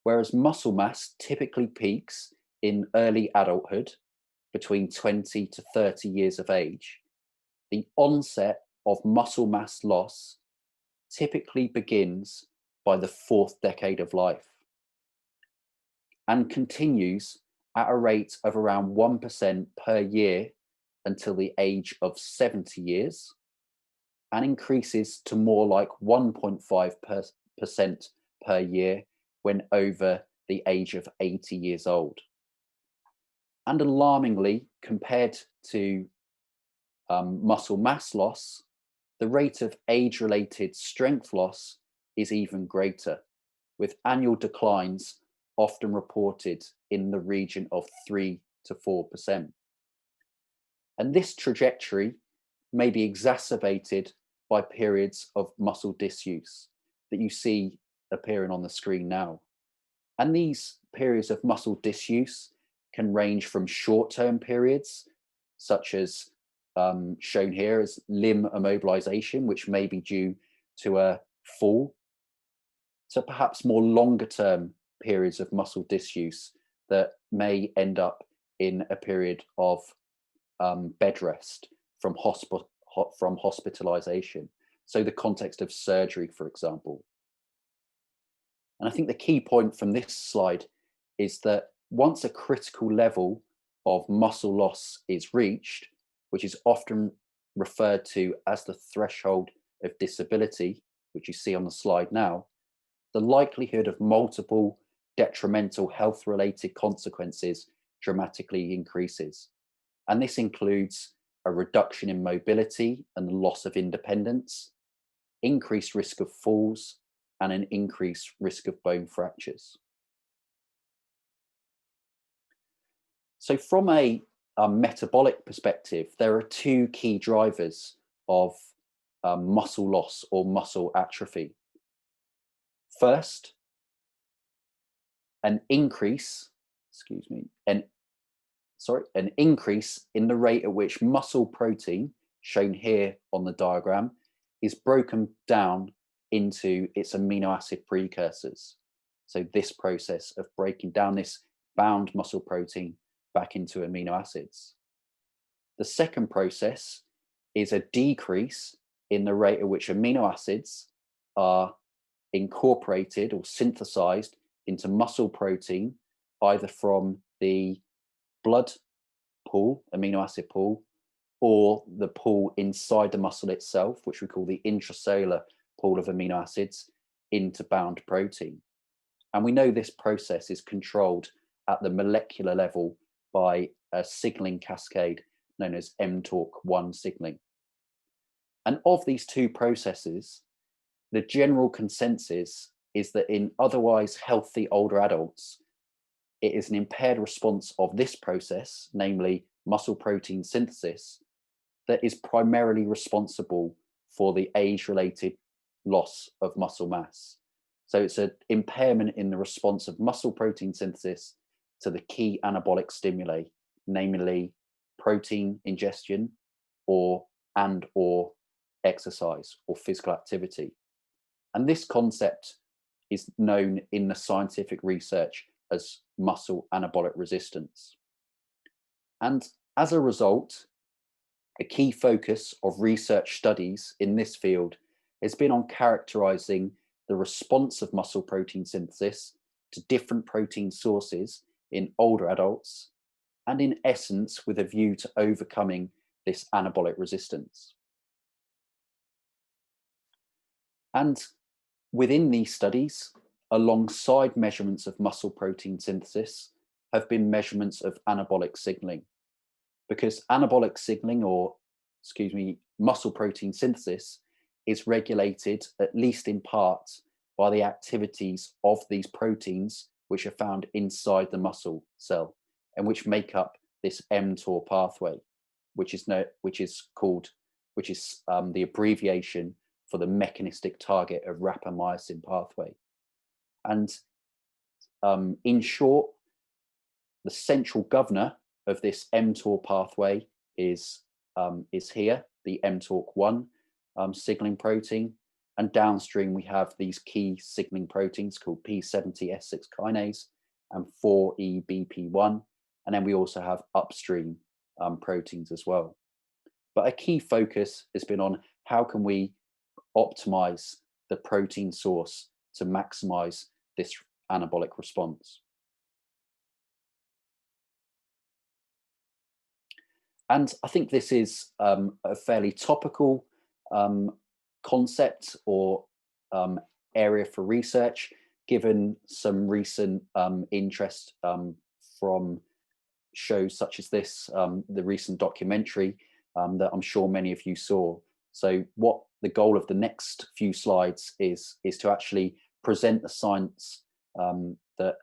whereas muscle mass typically peaks in early adulthood, between 20 to 30 years of age, the onset of muscle mass loss typically begins by the 4th decade of life and continues at a rate of around 1% per year until the age of 70 years, and increases to more like 1.5% per year when over the age of 80 years old. And alarmingly, compared to muscle mass loss, the rate of age-related strength loss is even greater, with annual declines often reported in the region of 3 to 4%. And this trajectory may be exacerbated by periods of muscle disuse that you see appearing on the screen now. And these periods of muscle disuse can range from short-term periods, such as shown here as limb immobilization, which may be due to a fall, to perhaps more longer-term periods of muscle disuse that may end up in a period of bed rest from hospitalization. So the context of surgery, for example. And I think the key point from this slide is that once a critical level of muscle loss is reached, which is often referred to as the threshold of disability, which you see on the slide now, the likelihood of multiple detrimental health-related consequences dramatically increases. And this includes a reduction in mobility and the loss of independence, increased risk of falls, and an increased risk of bone fractures. So from a metabolic perspective, there are 2 key drivers of muscle loss or muscle atrophy. First, an increase in the rate at which muscle protein, shown here on the diagram, is broken down into its amino acid precursors. So this process of breaking down this bound muscle protein back into amino acids. The second process is a decrease in the rate at which amino acids are incorporated or synthesized into muscle protein, either from the blood pool, amino acid pool, or the pool inside the muscle itself, which we call the intracellular pool of amino acids, into bound protein. And we know this process is controlled at the molecular level by a signaling cascade known as mTORC1 signaling. And of these two processes, the general consensus is that in otherwise healthy older adults, it is an impaired response of this process, namely muscle protein synthesis, that is primarily responsible for the age-related loss of muscle mass. So it's an impairment in the response of muscle protein synthesis to the key anabolic stimuli, namely protein ingestion or exercise or physical activity. And this concept is known in the scientific research as muscle anabolic resistance. And as a result, a key focus of research studies in this field has been on characterizing the response of muscle protein synthesis to different protein sources in older adults, and in essence, with a view to overcoming this anabolic resistance. And within these studies, alongside measurements of muscle protein synthesis, have been measurements of anabolic signaling. Because anabolic signaling, or muscle protein synthesis, is regulated, at least in part, by the activities of these proteins which are found inside the muscle cell and which make up this mTOR pathway, which is the abbreviation for the mechanistic target of rapamycin pathway. And in short, the central governor of this mTOR pathway is here, the mTORC1 signaling protein. And downstream, we have these key signaling proteins called P70S6 kinase and 4EBP1. And then we also have upstream proteins as well. But a key focus has been on how can we optimize the protein source to maximize this anabolic response. And I think this is a fairly topical concept or area for research, given some recent interest from shows such as this, the recent documentary that I'm sure many of you saw. So what the goal of the next few slides is to actually present the science that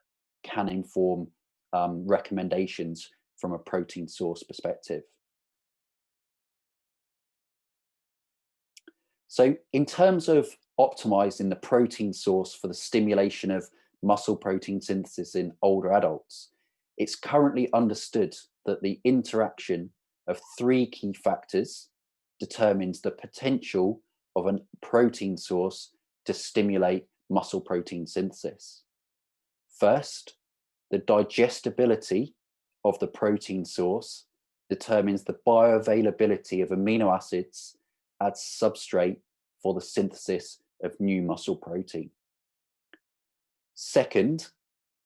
can inform recommendations from a protein source perspective. So in terms of optimizing the protein source for the stimulation of muscle protein synthesis in older adults, it's currently understood that the interaction of three key factors determines the potential of a protein source to stimulate muscle protein synthesis. First, the digestibility of the protein source determines the bioavailability of amino acids as substrate for the synthesis of new muscle protein. Second,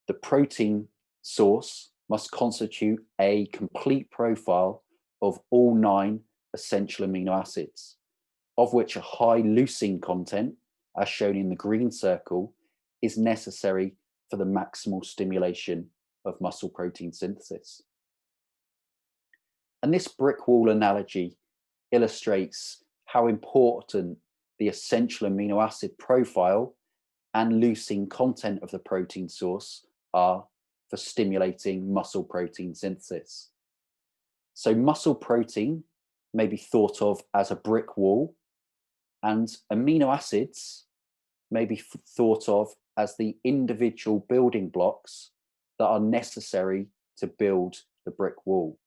the protein source must constitute a complete profile of all 9 essential amino acids, of which a high leucine content, as shown in the green circle, is necessary for the maximal stimulation of muscle protein synthesis. And this brick wall analogy illustrates how important the essential amino acid profile and leucine content of the protein source are for stimulating muscle protein synthesis. So muscle protein may be thought of as a brick wall, and amino acids may be thought of as the individual building blocks that are necessary to build the brick wall.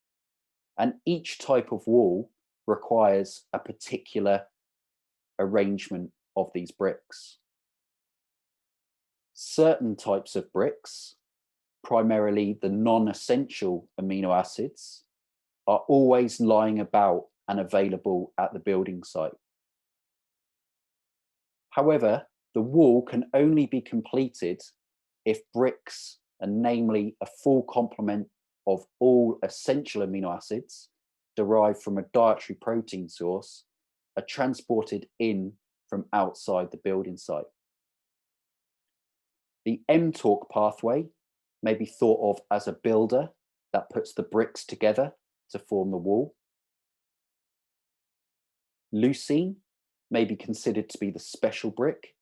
And each type of wall requires a particular arrangement of these bricks. Certain types of bricks, primarily the non-essential amino acids, are always lying about and available at the building site. However, the wall can only be completed if bricks, and namely a full complement of all essential amino acids, derived from a dietary protein source are transported in from outside the building site. The mTOR pathway may be thought of as a builder that puts the bricks together to form the wall. Leucine may be considered to be the special brick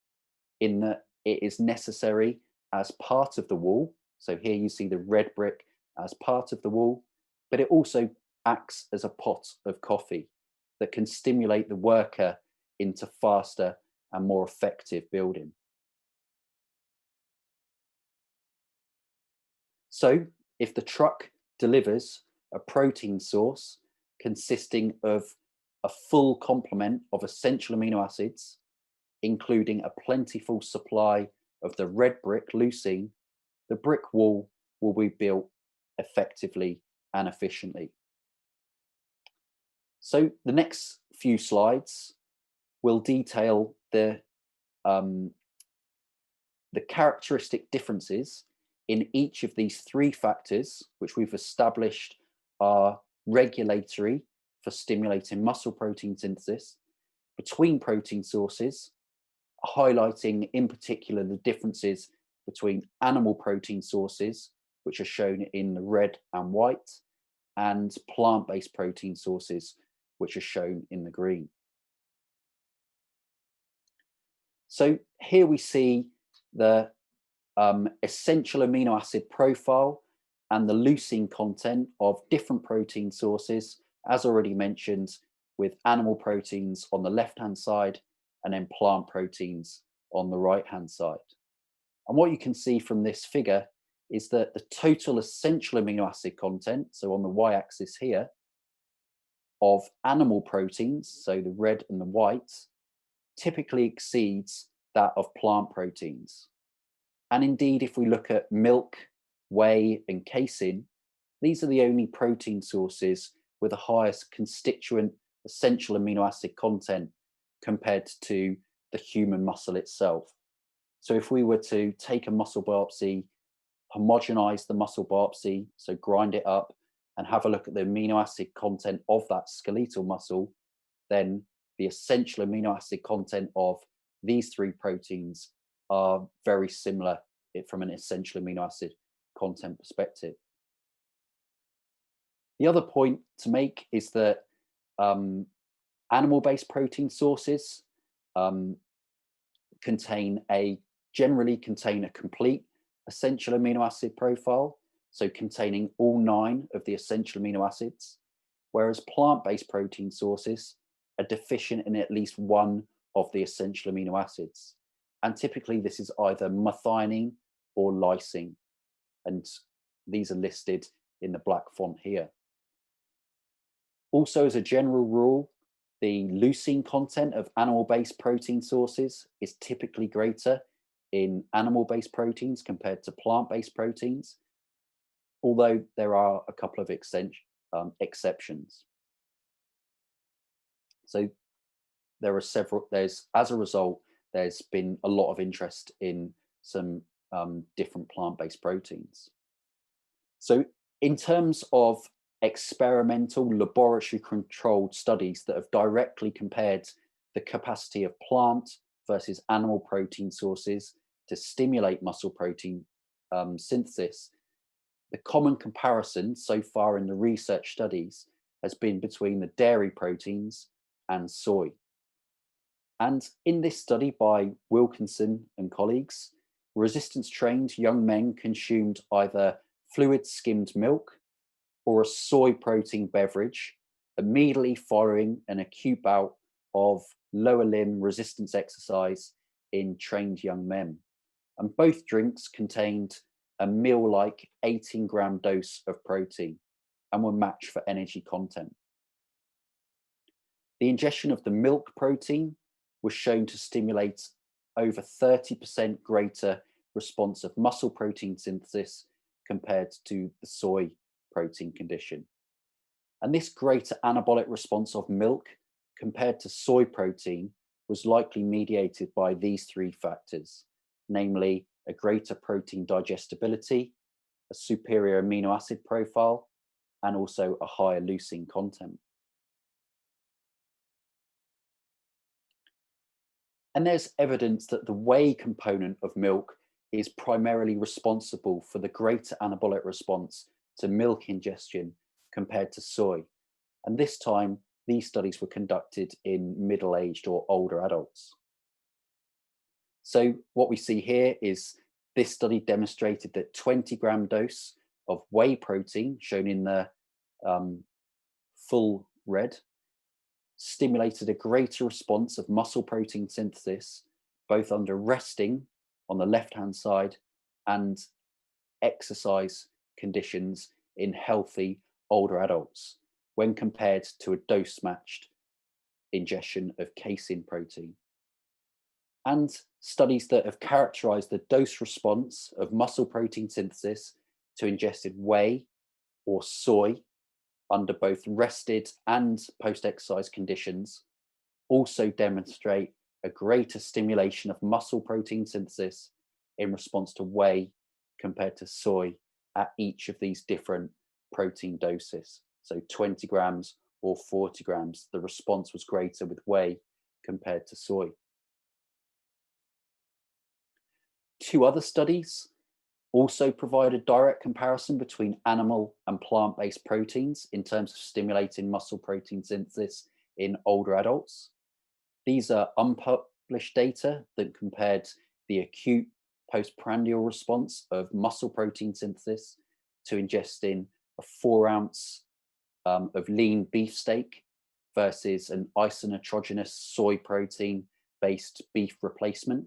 in that it is necessary as part of the wall. So here you see the red brick as part of the wall, but it also acts as a pot of coffee that can stimulate the worker into faster and more effective building. So if the truck delivers a protein source consisting of a full complement of essential amino acids, including a plentiful supply of the red brick leucine, the brick wall will be built effectively and efficiently. So the next few slides will detail the characteristic differences in each of these three factors, which we've established are regulatory for stimulating muscle protein synthesis between protein sources, highlighting in particular the differences between animal protein sources, which are shown in the red and white, and plant-based protein sources, which are shown in the green. So here we see the essential amino acid profile and the leucine content of different protein sources, as already mentioned, with animal proteins on the left-hand side and then plant proteins on the right-hand side. And what you can see from this figure is that the total essential amino acid content, so on the y-axis here, of animal proteins, so the red and the white, typically exceeds that of plant proteins. And indeed, if we look at milk, whey, and casein, these are the only protein sources with the highest constituent essential amino acid content compared to the human muscle itself. So if we were to take a muscle biopsy, homogenize the muscle biopsy, so grind it up, and have a look at the amino acid content of that skeletal muscle, then the essential amino acid content of these three proteins are very similar from an essential amino acid content perspective. The other point to make is that animal-based protein sources generally contain a complete essential amino acid profile, so containing all 9 of the essential amino acids, whereas plant-based protein sources are deficient in at least one of the essential amino acids. And typically this is either methionine or lysine, and these are listed in the black font here. Also, as a general rule, the leucine content of animal-based protein sources is typically greater in animal-based proteins compared to plant-based proteins, although there are a couple of exceptions. So there are as a result, there's been a lot of interest in some different plant-based proteins. So in terms of experimental laboratory controlled studies that have directly compared the capacity of plant versus animal protein sources to stimulate muscle protein synthesis, the common comparison so far in the research studies has been between the dairy proteins and soy. And in this study by Wilkinson and colleagues, resistance-trained young men consumed either fluid skimmed milk or a soy protein beverage immediately following an acute bout of lower limb resistance exercise in trained young men. And both drinks contained a meal-like 18-gram dose of protein and were matched for energy content. The ingestion of the milk protein was shown to stimulate over 30% greater response of muscle protein synthesis compared to the soy protein condition. And this greater anabolic response of milk compared to soy protein was likely mediated by these 3 factors, namely a greater protein digestibility, a superior amino acid profile, and also a higher leucine content. And there's evidence that the whey component of milk is primarily responsible for the greater anabolic response to milk ingestion compared to soy. And this time, these studies were conducted in middle-aged or older adults. So what we see here is this study demonstrated that 20-gram dose of whey protein, shown in the full red, stimulated a greater response of muscle protein synthesis, both under resting on the left-hand side and exercise conditions in healthy older adults when compared to a dose-matched ingestion of casein protein. And studies that have characterized the dose response of muscle protein synthesis to ingested whey or soy under both rested and post-exercise conditions also demonstrate a greater stimulation of muscle protein synthesis in response to whey compared to soy at each of these different protein doses. So 20 grams or 40 grams, the response was greater with whey compared to soy. Two other studies also provide a direct comparison between animal and plant-based proteins in terms of stimulating muscle protein synthesis in older adults. These are unpublished data that compared the acute postprandial response of muscle protein synthesis to ingesting a 4 ounce of lean beefsteak versus an isonitrogenous soy protein-based beef replacement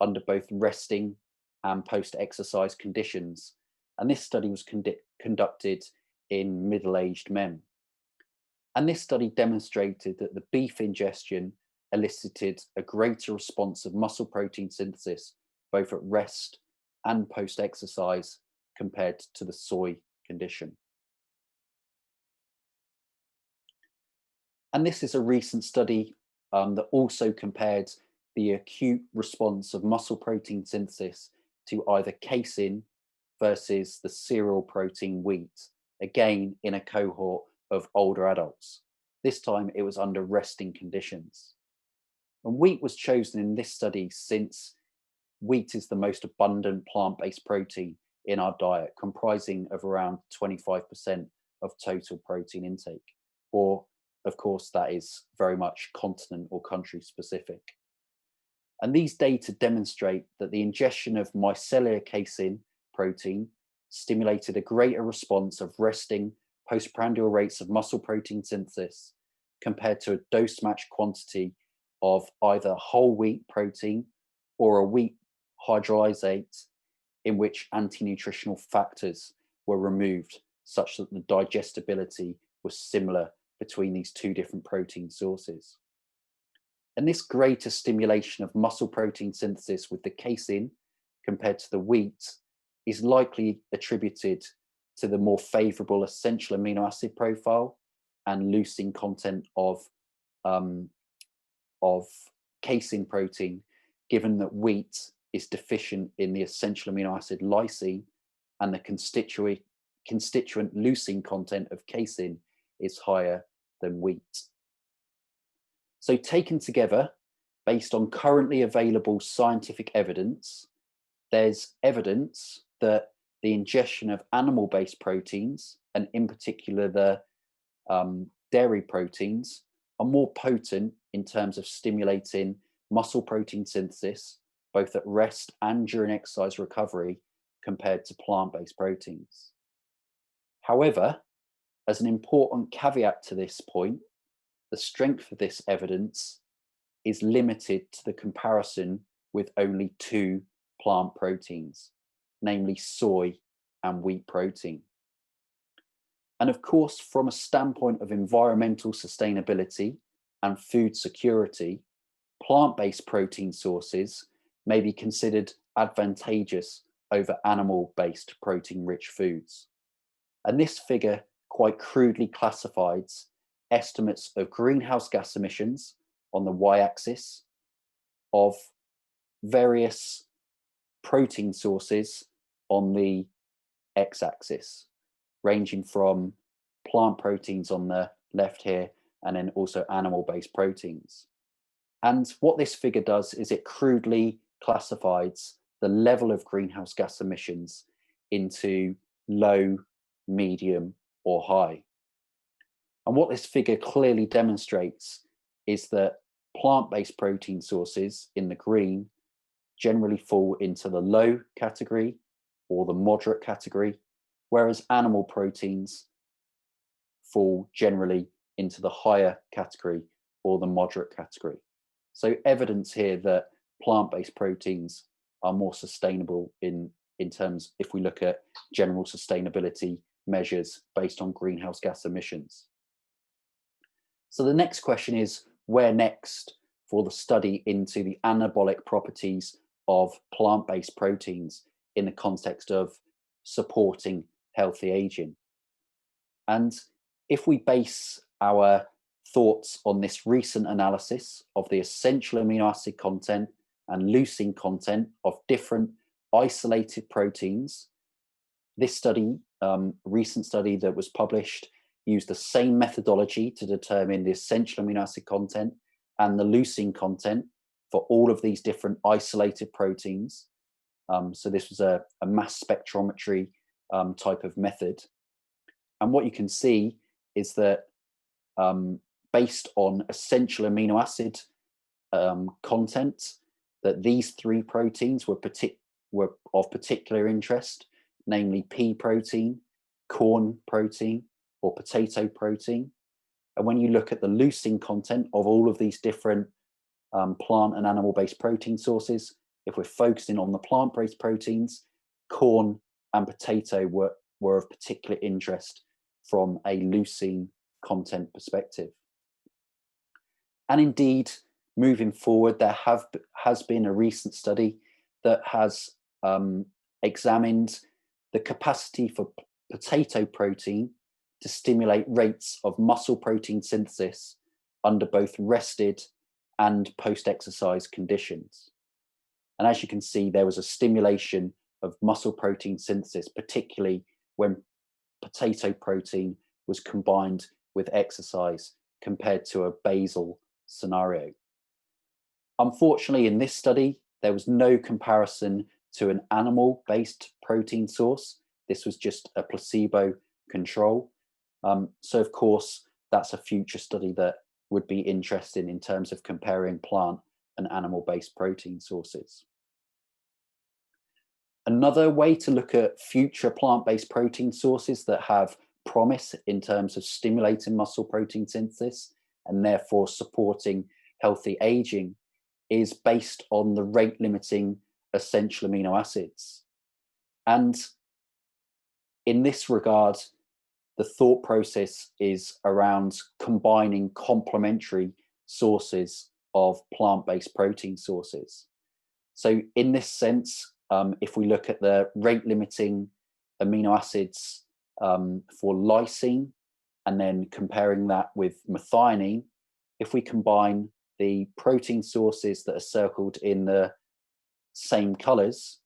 under both resting and post-exercise conditions. And this study was conducted in middle-aged men. And this study demonstrated that the beef ingestion elicited a greater response of muscle protein synthesis, both at rest and post-exercise compared to the soy condition. And this is a recent study that also compared the acute response of muscle protein synthesis to either casein versus the cereal protein wheat, again in a cohort of older adults. This time it was under resting conditions. And wheat was chosen in this study since wheat is the most abundant plant-based protein in our diet, comprising of around 25% of total protein intake, or of course that is very much continent or country specific. And these data demonstrate that the ingestion of micellar casein protein stimulated a greater response of resting postprandial rates of muscle protein synthesis compared to a dose-matched quantity of either whole wheat protein or a wheat hydrolysate in which anti-nutritional factors were removed such that the digestibility was similar between these two different protein sources. And this greater stimulation of muscle protein synthesis with the casein compared to the wheat is likely attributed to the more favorable essential amino acid profile and leucine content of casein protein, given that wheat is deficient in the essential amino acid lysine and the constituent leucine content of casein is higher than wheat. So taken together, based on currently available scientific evidence, there's evidence that the ingestion of animal-based proteins, and in particular the dairy proteins, are more potent in terms of stimulating muscle protein synthesis, both at rest and during exercise recovery, compared to plant-based proteins. However, as an important caveat to this point, the strength of this evidence is limited to the comparison with only two plant proteins, namely soy and wheat protein. And of course, from a standpoint of environmental sustainability and food security, plant-based protein sources may be considered advantageous over animal-based protein-rich foods. And this figure quite crudely classifies estimates of greenhouse gas emissions on the y-axis of various protein sources on the x-axis, ranging from plant proteins on the left here, and then also animal-based proteins. And what this figure does is it crudely classifies the level of greenhouse gas emissions into low, medium, or high. And what this figure clearly demonstrates is that plant-based protein sources in the green generally fall into the low category or the moderate category, whereas animal proteins fall generally into the higher category or the moderate category. So evidence here that plant-based proteins are more sustainable in terms, if we look at general sustainability measures based on greenhouse gas emissions. So the next question is, where next for the study into the anabolic properties of plant-based proteins in the context of supporting healthy aging? And if we base our thoughts on this recent analysis of the essential amino acid content and leucine content of different isolated proteins, this study, recent study that was published, used the same methodology to determine the essential amino acid content and the leucine content for all of these different isolated proteins. So this was a mass spectrometry type of method. And what you can see is that based on essential amino acid content, that these three proteins were of particular interest, namely pea protein, corn protein, or potato protein. And when you look at the leucine content of all of these different plant and animal-based protein sources, if we're focusing on the plant-based proteins, corn and potato were of particular interest from a leucine content perspective. And indeed, moving forward, there has been a recent study that has examined the capacity for potato protein to stimulate rates of muscle protein synthesis under both rested and post-exercise conditions. And as you can see, there was a stimulation of muscle protein synthesis, particularly when potato protein was combined with exercise compared to a basal scenario. Unfortunately, in this study, there was no comparison to an animal-based protein source. This was just a placebo control. So of course, that's a future study that would be interesting in terms of comparing plant and animal-based protein sources. Another way to look at future plant-based protein sources that have promise in terms of stimulating muscle protein synthesis and therefore supporting healthy aging is based on the rate-limiting essential amino acids. And in this regard, the thought process is around combining complementary sources of plant-based protein sources. So in this sense, if we look at the rate-limiting amino acids for lysine, and then comparing that with methionine, if we combine the protein sources that are circled in the same colors,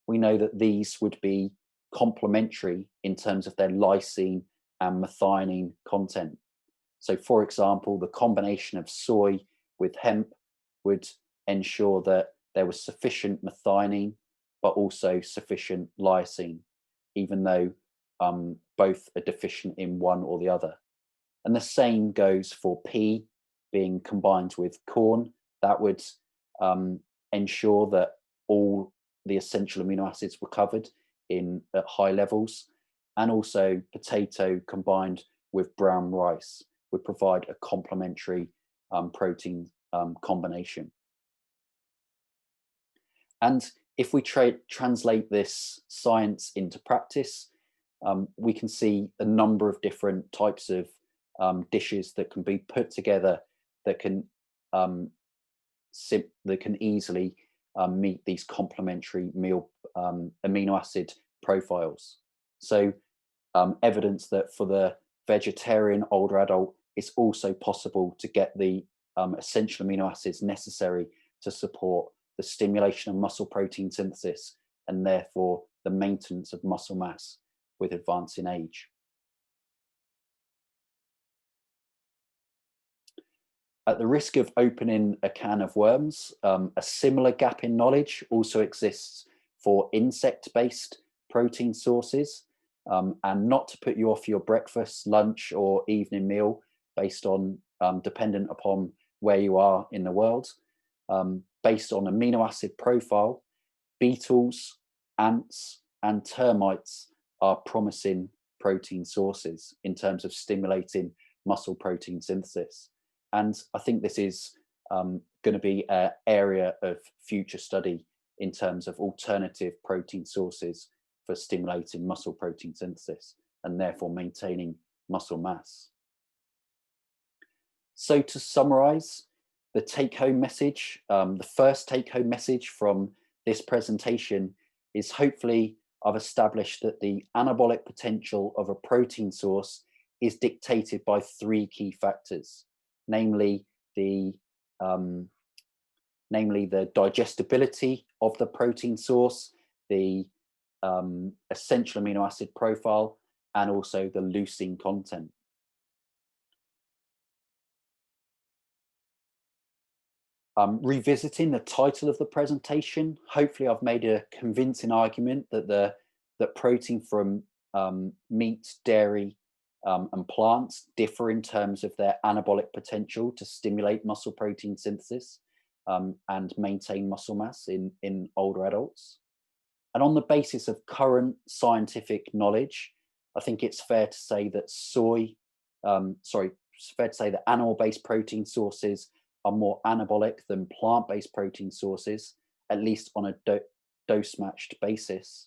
we know that these would be complementary in terms of their lysine and methionine content. So for example, the combination of soy with hemp would ensure that there was sufficient methionine, but also sufficient lysine, even though both are deficient in one or the other. And the same goes for pea being combined with corn. That would ensure that all the essential amino acids were covered at high levels. And also potato combined with brown rice would provide a complementary protein combination. And if we translate this science into practice, we can see a number of different types of dishes that can be put together that can easily meet these complementary meal amino acid profiles. So evidence that for the vegetarian older adult, it's also possible to get the essential amino acids necessary to support the stimulation of muscle protein synthesis and therefore the maintenance of muscle mass with advancing age. At the risk of opening a can of worms, a similar gap in knowledge also exists for insect-based protein sources, and not to put you off your breakfast, lunch, or evening meal based on, dependent upon where you are in the world. Based on amino acid profile, beetles, ants, and termites are promising protein sources in terms of stimulating muscle protein synthesis. And I think this is going to be an area of future study in terms of alternative protein sources for stimulating muscle protein synthesis and therefore maintaining muscle mass. So to summarize, the take-home message, the first take-home message from this presentation is hopefully I've established that the anabolic potential of a protein source is dictated by three key factors, namely the digestibility of the protein source, the essential amino acid profile, and also the leucine content. Revisiting the title of the presentation, hopefully I've made a convincing argument that that protein from meat, dairy, and plants differ in terms of their anabolic potential to stimulate muscle protein synthesis and maintain muscle mass in older adults. And on the basis of current scientific knowledge, I think it's fair to say that animal-based protein sources are more anabolic than plant-based protein sources, at least on a dose-matched basis.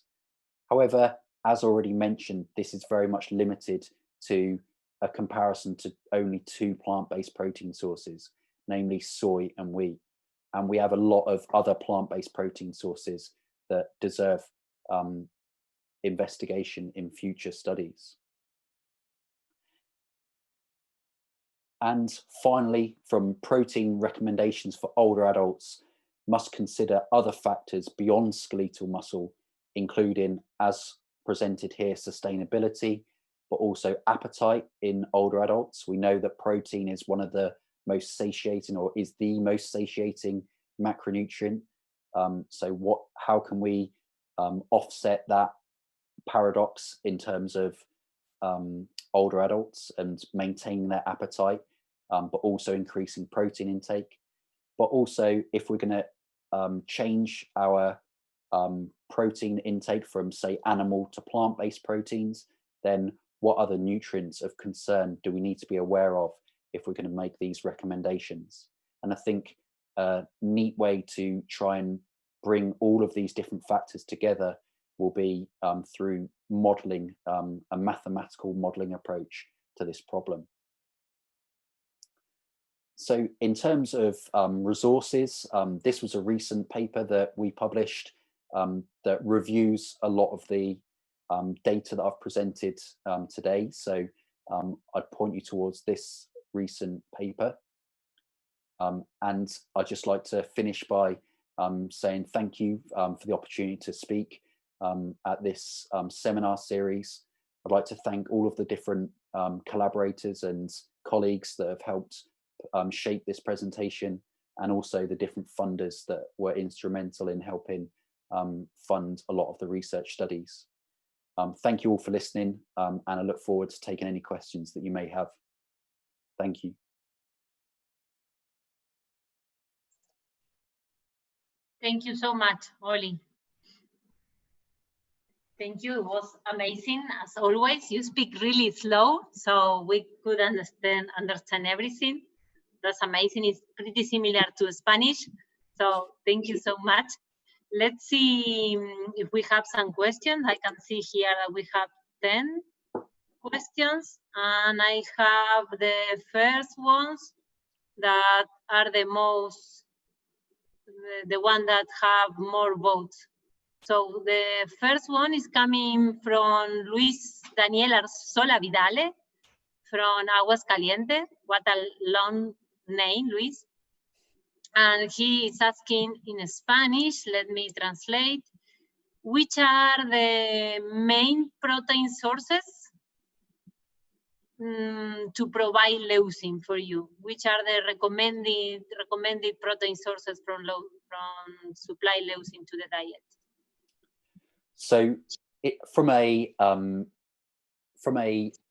However, as already mentioned, this is very much limited to a comparison to only two plant-based protein sources, namely soy and wheat. And we have a lot of other plant-based protein sources that deserve investigation in future studies. And finally, from protein recommendations for older adults, must consider other factors beyond skeletal muscle, including, as presented here, sustainability, but also appetite in older adults. We know that protein is one of the most satiating, or is the most satiating macronutrient. So how can we offset that paradox in terms of older adults and maintaining their appetite, but also increasing protein intake? But also, if we're going to change our protein intake from, say, animal to plant-based proteins, then what other nutrients of concern do we need to be aware of if we're going to make these recommendations? And I think a neat way to try and bring all of these different factors together will be through modeling, a mathematical modeling approach to this problem. So in terms of resources, this was a recent paper that we published that reviews a lot of the data that I've presented today. So I'd point you towards this recent paper. And I'd just like to finish by saying thank you for the opportunity to speak at this seminar series. I'd like to thank all of the different collaborators and colleagues that have helped shape this presentation, and also the different funders that were instrumental in helping fund a lot of the research studies. Thank you all for listening, and I look forward to taking any questions that you may have. Thank you. Thank you so much, Oli. Thank you. It was amazing. As always, you speak really slow, so we could understand everything. That's amazing. It's pretty similar to Spanish. So thank you so much. Let's see if we have some questions. I can see here that we have 10 questions, and I have the first ones that are the one that have more votes. So the first one is coming from Luis Daniel Arzola Vidale from Aguascalientes. What a long name, Luis. And he is asking in Spanish, let me translate, which are the main protein sources? to provide leucine for you? Which are the recommended protein sources from supply leucine to the diet? So from a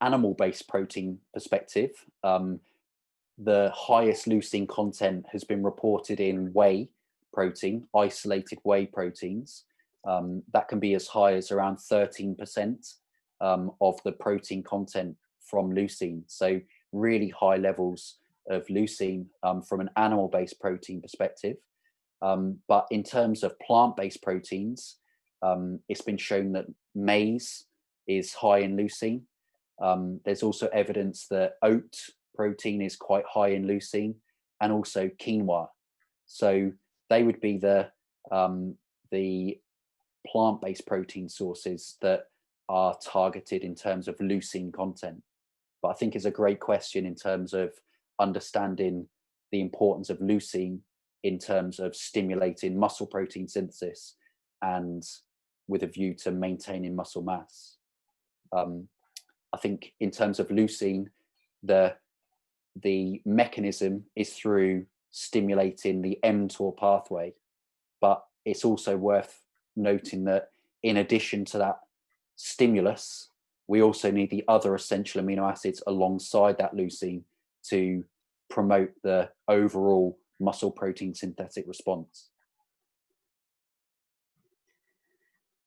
animal-based protein perspective, the highest leucine content has been reported in whey protein, isolated whey proteins. That can be as high as around 13% of the protein content from leucine. So really high levels of leucine from an animal-based protein perspective. But in terms of plant-based proteins, it's been shown that maize is high in leucine. There's also evidence that oat protein is quite high in leucine, and also quinoa. So they would be the plant-based protein sources that are targeted in terms of leucine content. But I think it's a great question in terms of understanding the importance of leucine in terms of stimulating muscle protein synthesis and with a view to maintaining muscle mass. I think in terms of leucine, the mechanism is through stimulating the mTOR pathway, but it's also worth noting that in addition to that stimulus, we also need the other essential amino acids alongside that leucine to promote the overall muscle protein synthetic response.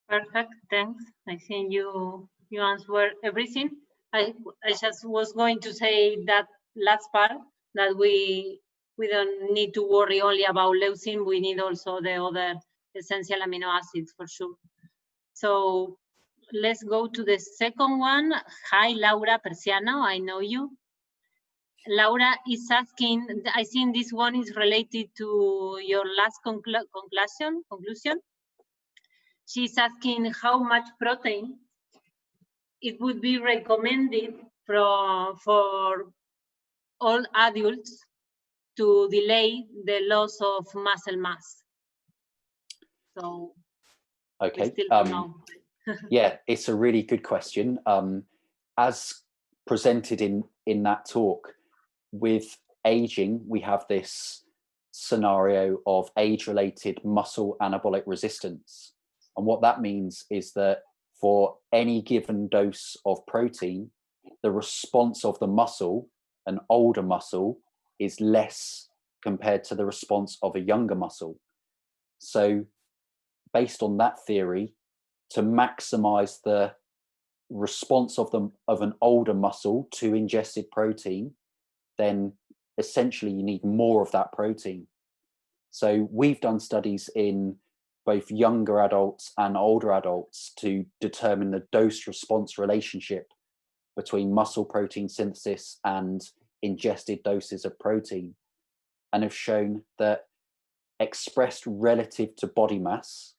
Perfect, thanks. I think you answered everything. I just was going to say that last part, that we don't need to worry only about leucine, we need also the other essential amino acids for sure. So let's go to the second one. Hi, Laura Persiano, I know you. Laura is asking, I think this one is related to your last conclusion. She's asking how much protein it would be recommended for all adults to delay the loss of muscle mass. So okay, we still don't know. Yeah, it's a really good question. As presented in that talk, with aging, we have this scenario of age-related muscle anabolic resistance. And what that means is that for any given dose of protein, the response of the muscle, an older muscle, is less compared to the response of a younger muscle. So based on that theory, to maximize the response of an older muscle to ingested protein, then essentially you need more of that protein. So we've done studies in both younger adults and older adults to determine the dose response relationship between muscle protein synthesis and ingested doses of protein, and have shown that expressed relative to body mass,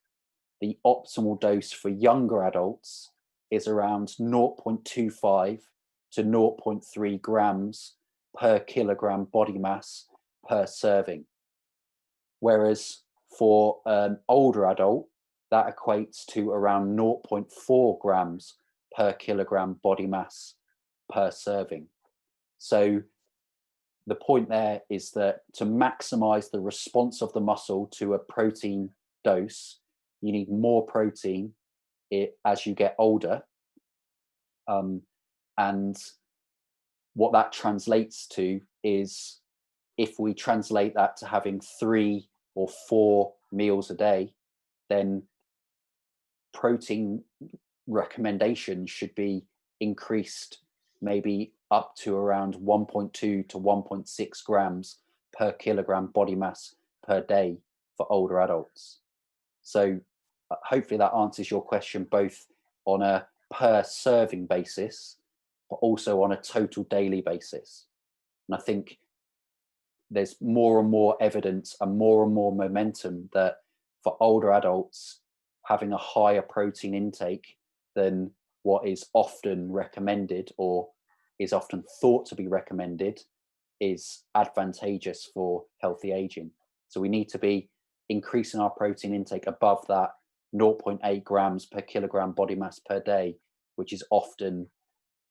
the optimal dose for younger adults is around 0.25 to 0.3 grams per kilogram body mass per serving. Whereas for an older adult, that equates to around 0.4 grams per kilogram body mass per serving. So the point there is that to maximize the response of the muscle to a protein dose, you need more protein as you get older. And what that translates to is, if we translate that to having 3 or 4 meals a day, then protein recommendations should be increased maybe up to around 1.2 to 1.6 grams per kilogram body mass per day for older adults. So hopefully that answers your question, both on a per serving basis, but also on a total daily basis. And I think there's more and more evidence and more momentum that for older adults, having a higher protein intake than what is often recommended or is often thought to be recommended is advantageous for healthy aging. So we need to be increasing our protein intake above that 0.8 grams per kilogram body mass per day, which is often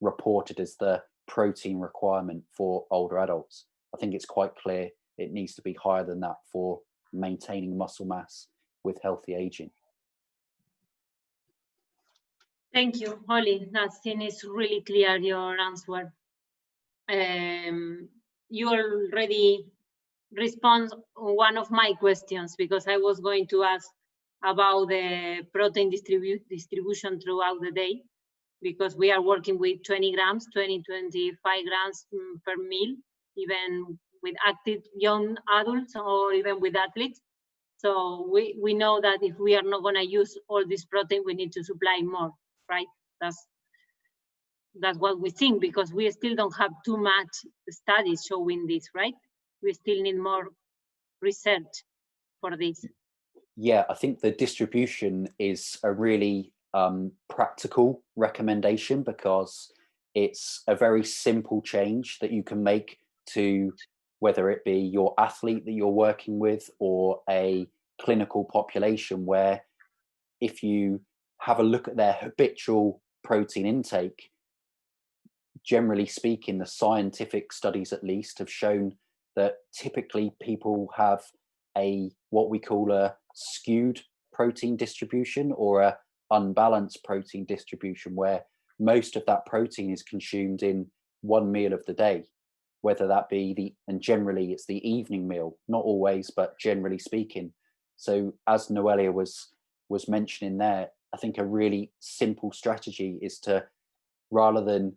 reported as the protein requirement for older adults. I think it's quite clear it needs to be higher than that for maintaining muscle mass with healthy aging. Thank you, Holly. That is really clear, your answer. You already respond one of my questions, because I was going to ask about the protein distribution throughout the day, because we are working with 20 grams, 25 grams per meal, even with active young adults or even with athletes. So we know that if we are not going to use all this protein, we need to supply more, right? That's what we think, because we still don't have too much studies showing this, right? We still need more research for this. Yeah, I think the distribution is a really practical recommendation, because it's a very simple change that you can make to whether it be your athlete that you're working with or a clinical population, where if you have a look at their habitual protein intake, generally speaking, the scientific studies at least have shown that typically people have what we call a skewed protein distribution or a unbalanced protein distribution, where most of that protein is consumed in one meal of the day, whether that be and generally it's the evening meal, not always, but generally speaking. So as Noelia was mentioning there, I think a really simple strategy is to, rather than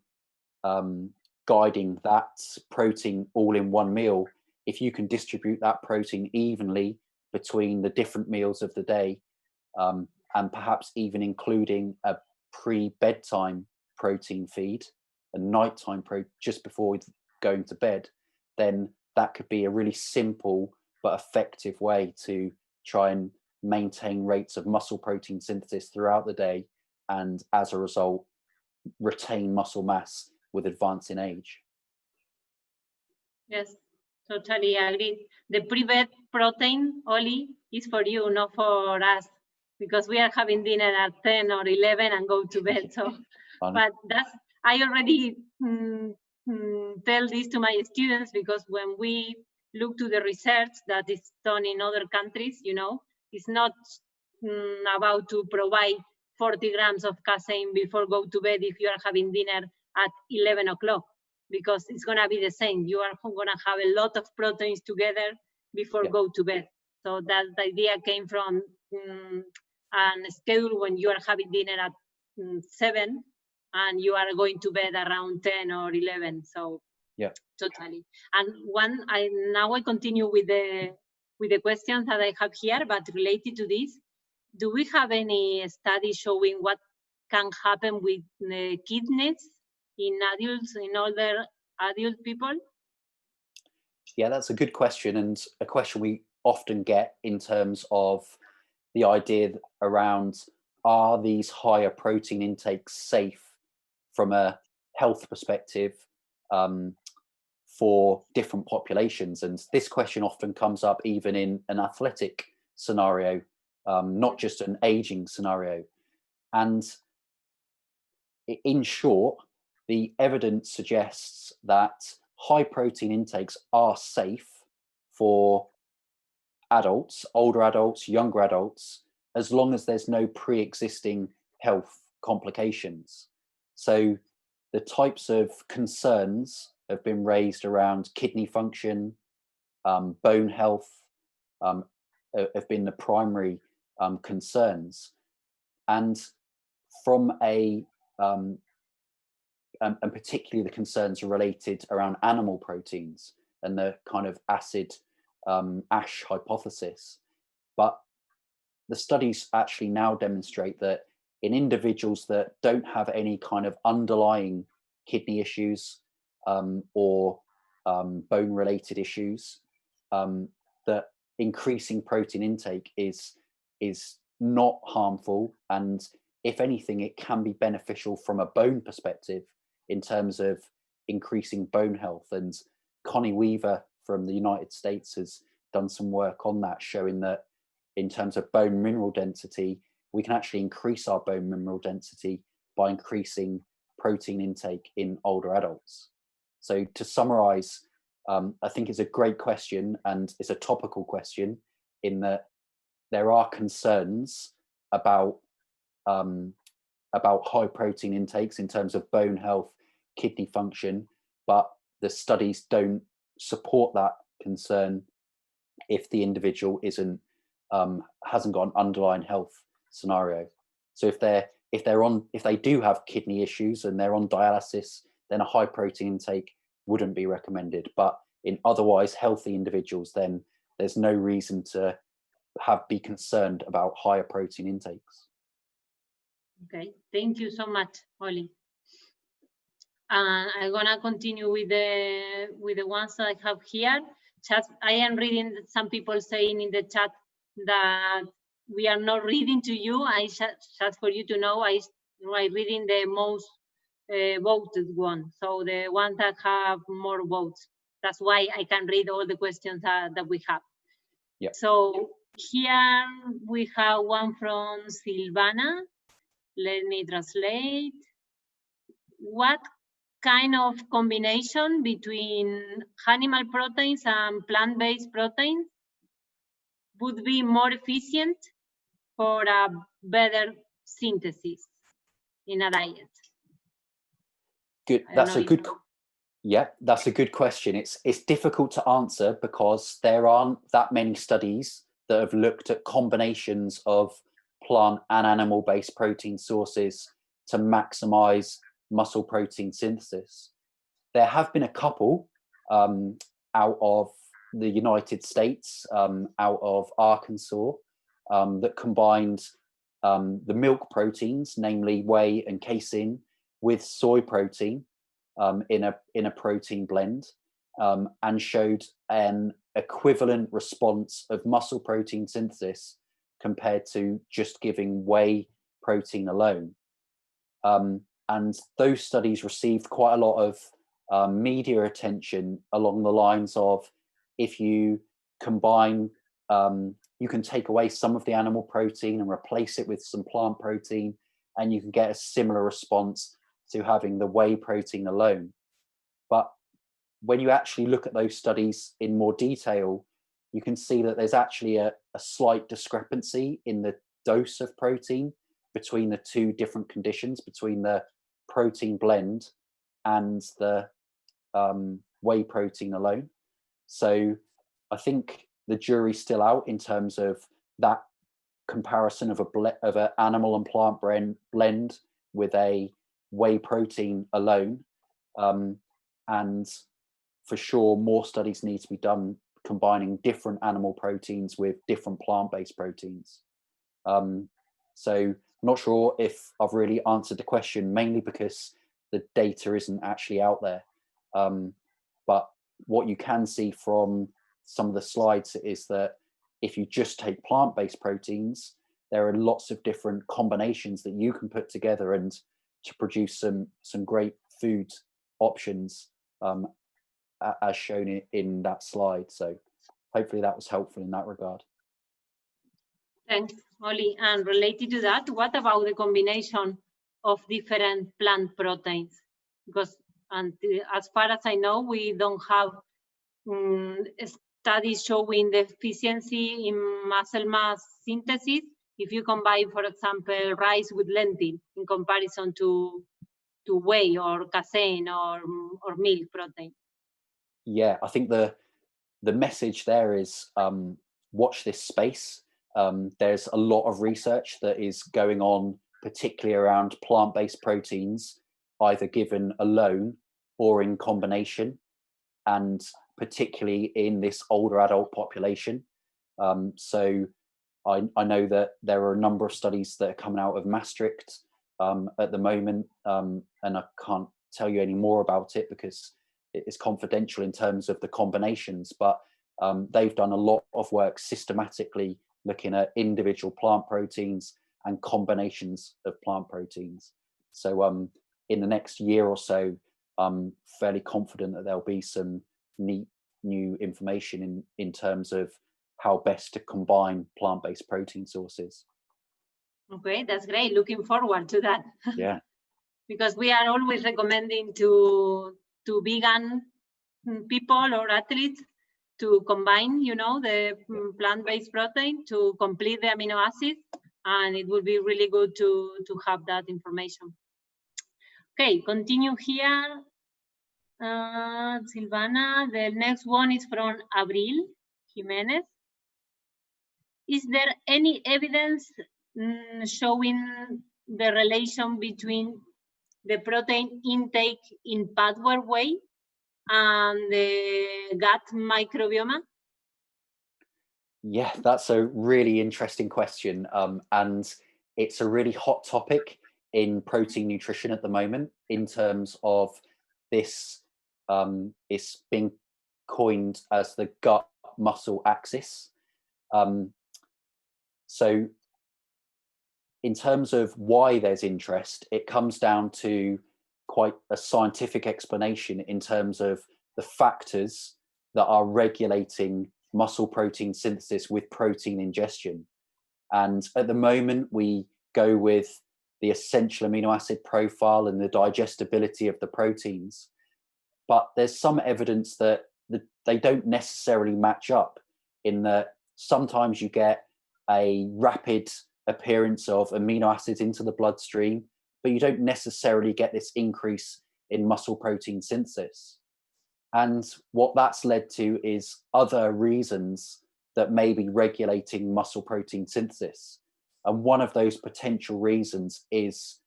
guiding that protein all in one meal, if you can distribute that protein evenly between the different meals of the day, and perhaps even including a pre-bedtime protein feed, a nighttime just before going to bed, then that could be a really simple but effective way to try and maintain rates of muscle protein synthesis throughout the day, and as a result retain muscle mass with advancing age. Yes, totally agree. The pre-bed protein, Oli, is for you, not for us, because we are having dinner at 10 or 11 and go to bed. So, but I already tell this to my students, because when we look to the research that is done in other countries, it's not about to provide 40 grams of casein before go to bed if you are having dinner at 11 o'clock, because it's going to be the same. You are going to have a lot of proteins together before go to bed. So that the idea came from a schedule when you are having dinner at 7 and you are going to bed around 10 or 11. So yeah, totally. And now I continue with the questions that I have here, but related to this. Do we have any study showing what can happen with the kidneys in adults, in older adult people? Yeah, that's a good question, and a question we often get in terms of the idea around, are these higher protein intakes safe from a health perspective for different populations? And this question often comes up even in an athletic scenario, not just an aging scenario. And in short, the evidence suggests that high protein intakes are safe for adults, older adults, younger adults, as long as there's no pre-existing health complications. So the types of concerns have been raised around kidney function, bone health, have been the primary concerns. And from and particularly the concerns are related around animal proteins and the kind of acid ash hypothesis. But the studies actually now demonstrate that in individuals that don't have any kind of underlying kidney issues or bone related issues, that increasing protein intake is not harmful, and if anything, it can be beneficial from a bone perspective in terms of increasing bone health. And Connie Weaver from the United States has done some work on that, showing that in terms of bone mineral density, we can actually increase our bone mineral density by increasing protein intake in older adults. So to summarize, I think it's a great question, and it's a topical question in that there are concerns about high protein intakes in terms of bone health, kidney function, but the studies don't support that concern if the individual hasn't got an underlying health scenario. So if they do have kidney issues and they're on dialysis, then a high protein intake wouldn't be recommended. But in otherwise healthy individuals, then there's no reason to be concerned about higher protein intakes. Okay, thank you so much, Oli. I'm gonna continue with the ones that I have here. Just I am reading some people saying in the chat that we are not reading to you. Just for you to know, I'm reading the most voted one, so the ones that have more votes. That's why I can read all the questions that we have. Yeah. So here we have one from Silvana. Let me translate. What kind of combination between animal proteins and plant-based proteins would be more efficient for a better synthesis in a diet? Good. That's a good. Yeah, that's a good question. It's difficult to answer because there aren't that many studies that have looked at combinations of plant and animal-based protein sources to maximize muscle protein synthesis. There have been a couple out of the United States, out of Arkansas, that combined the milk proteins, namely whey and casein, with soy protein in a protein blend, and showed an equivalent response of muscle protein synthesis compared to just giving whey protein alone. And those studies received quite a lot of media attention along the lines of, if you combine, you can take away some of the animal protein and replace it with some plant protein, and you can get a similar response to having the whey protein alone. But when you actually look at those studies in more detail, you can see that there's actually a slight discrepancy in the dose of protein between the two different conditions, between the protein blend and the whey protein alone. So I think the jury's still out in terms of that comparison of an animal and plant blend with a whey protein alone. And for sure, more studies need to be done combining different animal proteins with different plant-based proteins. So I'm not sure if I've really answered the question, mainly because the data isn't actually out there. But what you can see from some of the slides is that if you just take plant-based proteins, there are lots of different combinations that you can put together and to produce some great food options, as shown in that slide. So hopefully that was helpful in that regard. Thanks, Oli. And related to that, what about the combination of different plant proteins? Because as far as I know, we don't have studies showing the efficiency in muscle mass synthesis if you combine, for example, rice with lentil in comparison to whey or casein or milk protein. Yeah, I think the message there is watch this space. There's a lot of research that is going on, particularly around plant-based proteins, either given alone or in combination, and particularly in this older adult population. So I know that there are a number of studies that are coming out of Maastricht at the moment, and I can't tell you any more about it because it's confidential in terms of the combinations, but they've done a lot of work systematically looking at individual plant proteins and combinations of plant proteins. So in the next year or so, I'm fairly confident that there'll be some neat new information in terms of how best to combine plant-based protein sources. Okay, that's great. Looking forward to that. Yeah. Because we are always recommending to to vegan people or athletes to combine, you know, the plant-based protein to complete the amino acids, and it would be really good to have that information. Okay, continue here. Silvana, the next one is from Abril Jimenez. Is there any evidence showing the relation between the protein intake in pathway and the gut microbiome? Yeah, that's a really interesting question. And it's a really hot topic in protein nutrition at the moment in terms of this. It's being coined as the gut muscle axis. So in terms of why there's interest, it comes down to quite a scientific explanation in terms of the factors that are regulating muscle protein synthesis with protein ingestion. And at the moment, we go with the essential amino acid profile and the digestibility of the proteins. But there's some evidence that they don't necessarily match up, in that sometimes you get a rapid appearance of amino acids into the bloodstream, but you don't necessarily get this increase in muscle protein synthesis. And what that's led to is other reasons that may be regulating muscle protein synthesis. And one of those potential reasons is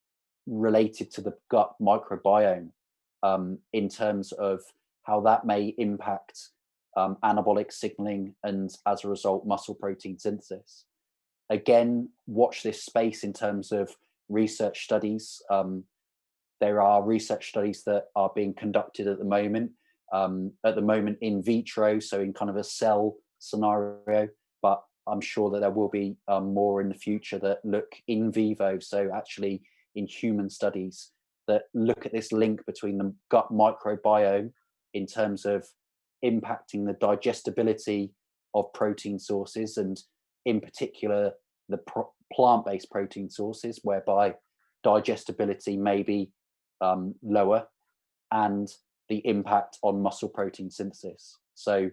related to the gut microbiome, in terms of how that may impact anabolic signaling and, as a result, muscle protein synthesis. Again, watch this space in terms of research studies. There are research studies that are being conducted at the moment in vitro, so in kind of a cell scenario, but I'm sure that there will be more in the future that look in vivo, so actually in human studies that look at this link between the gut microbiome in terms of impacting the digestibility of protein sources, and in particular the plant-based protein sources, whereby digestibility may be lower, and the impact on muscle protein synthesis. So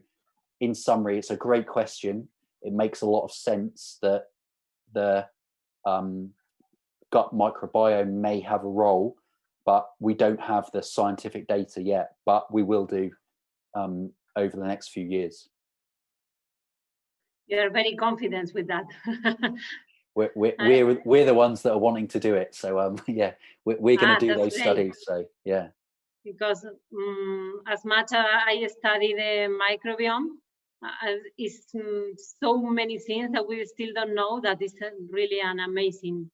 in summary, it's a great question. It makes a lot of sense that the gut microbiome may have a role, but we don't have the scientific data yet, but we will do over the next few years. You're very confident with that. we're the ones that are wanting to do it. So yeah, we're going to do those studies. So yeah. Because as much as I study the microbiome, it's so many things that we still don't know, that is really an amazing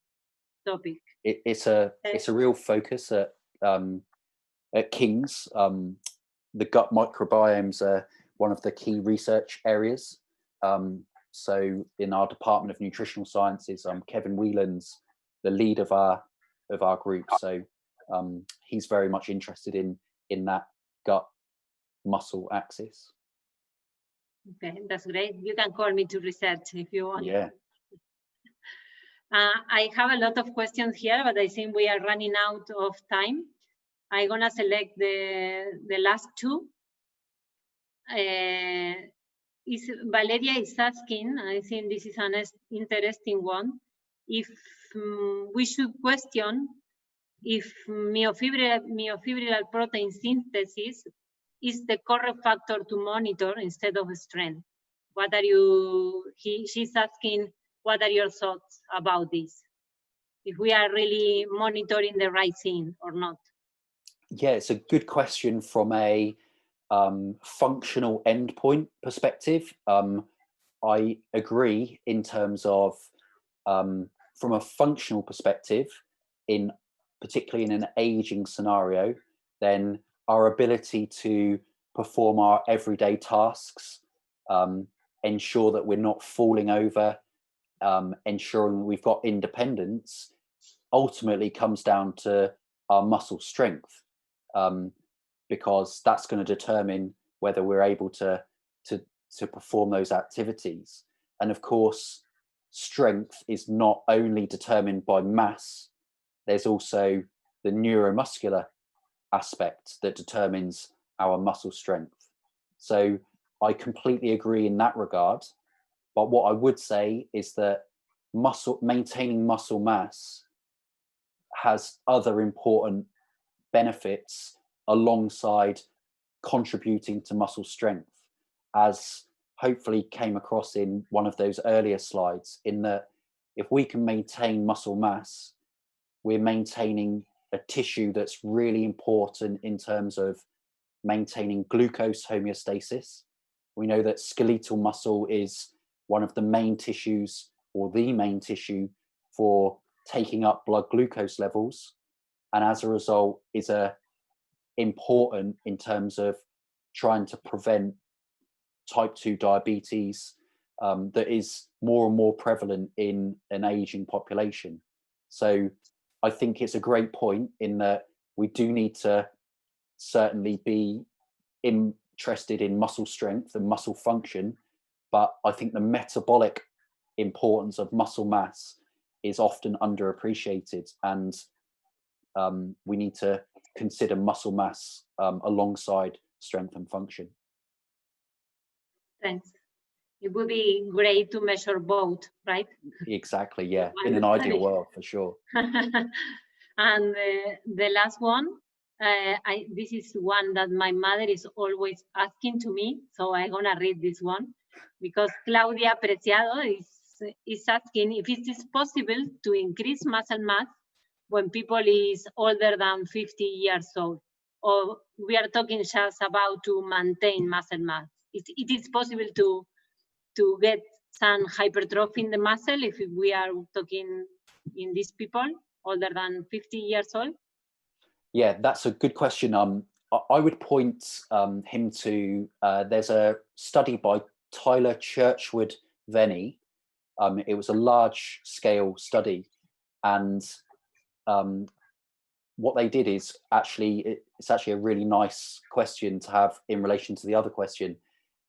topic. It's a real focus at King's. The gut microbiomes are one of the key research areas. So in our Department of Nutritional Sciences, Kevin Whelan's the lead of our group. So he's very much interested in that gut muscle axis. Okay, that's great. You can call me to research if you want. Yeah. I have a lot of questions here, but I think we are running out of time. I'm gonna select the last two. Valeria is asking, I think this is an interesting one, if we should question if myofibril protein synthesis is the correct factor to monitor instead of strength. What are you, she's asking, what are your thoughts about this? If we are really monitoring the right thing or not? Yeah, it's a good question from a functional endpoint perspective. I agree in terms of, from a functional perspective, particularly in an aging scenario, then our ability to perform our everyday tasks, ensure that we're not falling over, ensuring we've got independence, ultimately comes down to our muscle strength, because that's going to determine whether we're able to perform those activities. And of course, strength is not only determined by mass, there's also the neuromuscular aspect that determines our muscle strength. So I completely agree in that regard. But what I would say is that maintaining muscle mass has other important benefits alongside contributing to muscle strength, as hopefully came across in one of those earlier slides, in that if we can maintain muscle mass, we're maintaining a tissue that's really important in terms of maintaining glucose homeostasis. We know that skeletal muscle is one of the main tissues, or the main tissue, for taking up blood glucose levels, and as a result is important in terms of trying to prevent type 2 diabetes that is more and more prevalent in an aging population. So I think it's a great point in that we do need to certainly be interested in muscle strength and muscle function, but I think the metabolic importance of muscle mass is often underappreciated, and we need to consider muscle mass alongside strength and function. Thanks. It would be great to measure both, right? Exactly, yeah, in an ideal world, for sure. And the last one, this is one that my mother is always asking to me, so I'm gonna read this one, because Claudia Preciado is asking if it is possible to increase muscle mass when people is older than 50 years old, or we are talking just about to maintain muscle mass. It is possible to get some hypertrophy in the muscle if we are talking in these people older than 50 years old? Yeah, that's a good question. I would point him to, there's a study by Tyler Churchward Venny. It was a large scale study, and what they did is it's actually a really nice question to have in relation to the other question.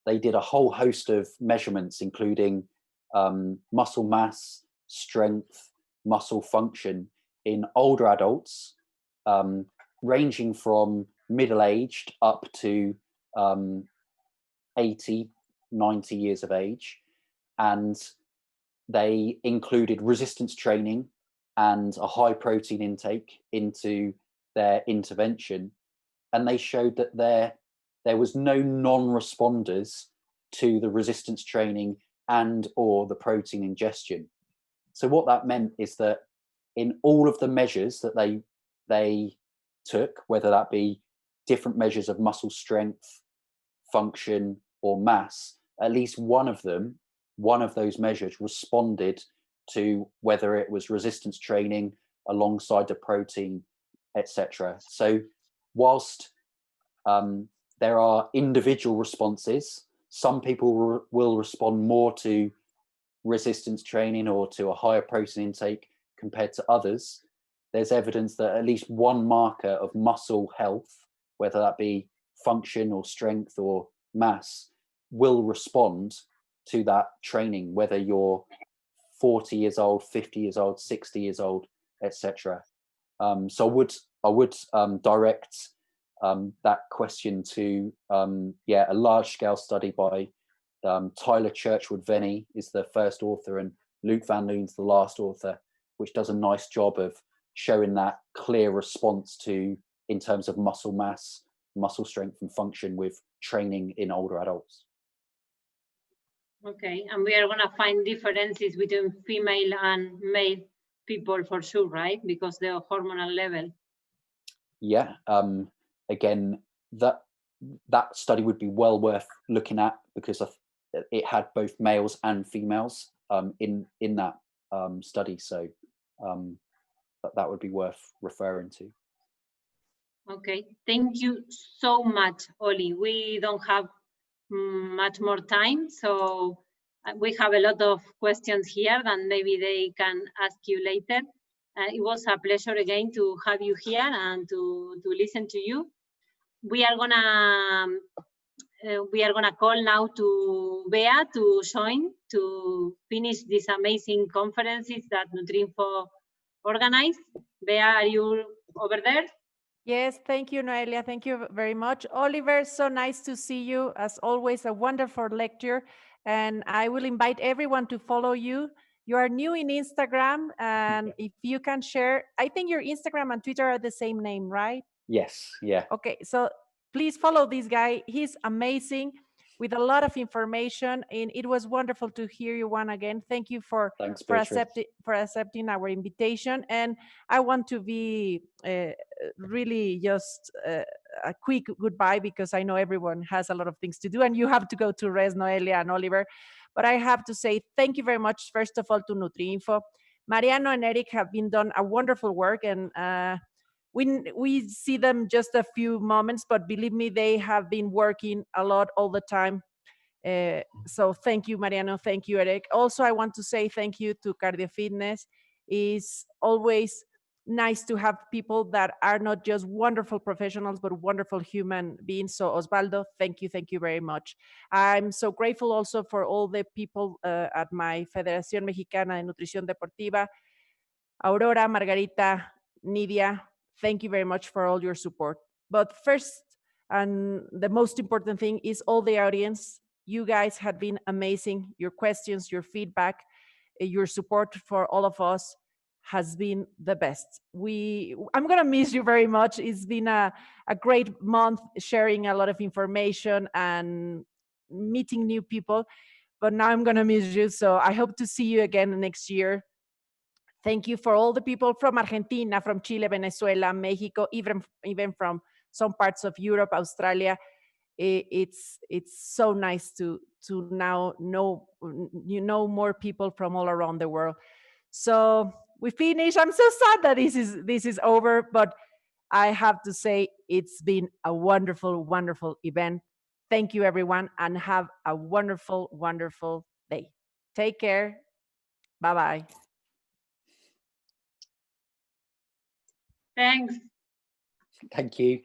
They did a whole host of measurements, including muscle mass, strength, muscle function in older adults, ranging from middle-aged up to 80, 90 years of age. And they included resistance training and a high protein intake into their intervention. And they showed that there was no non-responders to the resistance training and or the protein ingestion. So what that meant is that in all of the measures that they took, whether that be different measures of muscle strength, function, or mass, at least one of those measures responded to whether it was resistance training alongside the protein, etc. So whilst there are individual responses, some people will respond more to resistance training or to a higher protein intake compared to others. There's evidence that at least one marker of muscle health, whether that be function or strength or mass, will respond to that training, whether you're 40 years old, 50 years old, 60 years old, etc. So I would direct that question to a large-scale study by Tyler Churchward Venny is the first author, and Luke Van Loon's the last author, which does a nice job of showing that clear response in terms of muscle mass, muscle strength and function with training in older adults. Okay, and we are going to find differences between female and male people for sure, right? Because the hormonal level. Yeah. Again, that study would be well worth looking at because it had both males and females in that study. So that would be worth referring to. Okay, thank you so much, Oli. We don't have much more time, so we have a lot of questions here that maybe they can ask you later. It was a pleasure again to have you here and to listen to you. We are gonna call now to Bea to join to finish these amazing conferences that Nutrinfo organized. Bea, are you over there? Yes, thank you, Noelia. Thank you very much. Oliver, so nice to see you. As always, a wonderful lecture. And I will invite everyone to follow you. You are new in Instagram, and if you can share, I think your Instagram and Twitter are the same name, right? Yes, yeah. Okay, so please follow this guy. He's amazing with a lot of information, and it was wonderful to hear you one again. Thank you for Thanks, for Beatrice. accepting our invitation. And I want to be really just a quick goodbye, because I know everyone has a lot of things to do, and you have to go to rest, Noelia and Oliver. But I have to say thank you very much, first of all, to NutriInfo. Mariano and Eric have been done a wonderful work, and we see them just a few moments, but believe me, they have been working a lot all the time. So thank you, Mariano. Thank you, Eric. Also, I want to say thank you to Cardio Fitness. It's always nice to have people that are not just wonderful professionals, but wonderful human beings. So Osvaldo, thank you very much. I'm so grateful also for all the people at my Federación Mexicana de Nutrición Deportiva. Aurora, Margarita, Nidia, thank you very much for all your support. But first, and the most important thing is all the audience. You guys have been amazing. Your questions, your feedback, your support for all of us has been the best. I'm gonna miss you very much. It's been a great month sharing a lot of information and meeting new people. But now I'm gonna miss you. So I hope to see you again next year. Thank you for all the people from Argentina, from Chile, Venezuela, Mexico, even from some parts of Europe, Australia. It's so nice to now know more people from all around the world. So we finished. I'm so sad that this is over, but I have to say it's been a wonderful, wonderful event. Thank you, everyone, and have a wonderful, wonderful day. Take care. Bye-bye. Thanks. Thank you.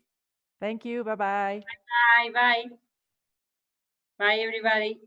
Thank you. Bye-bye. Bye. Bye. Bye, everybody.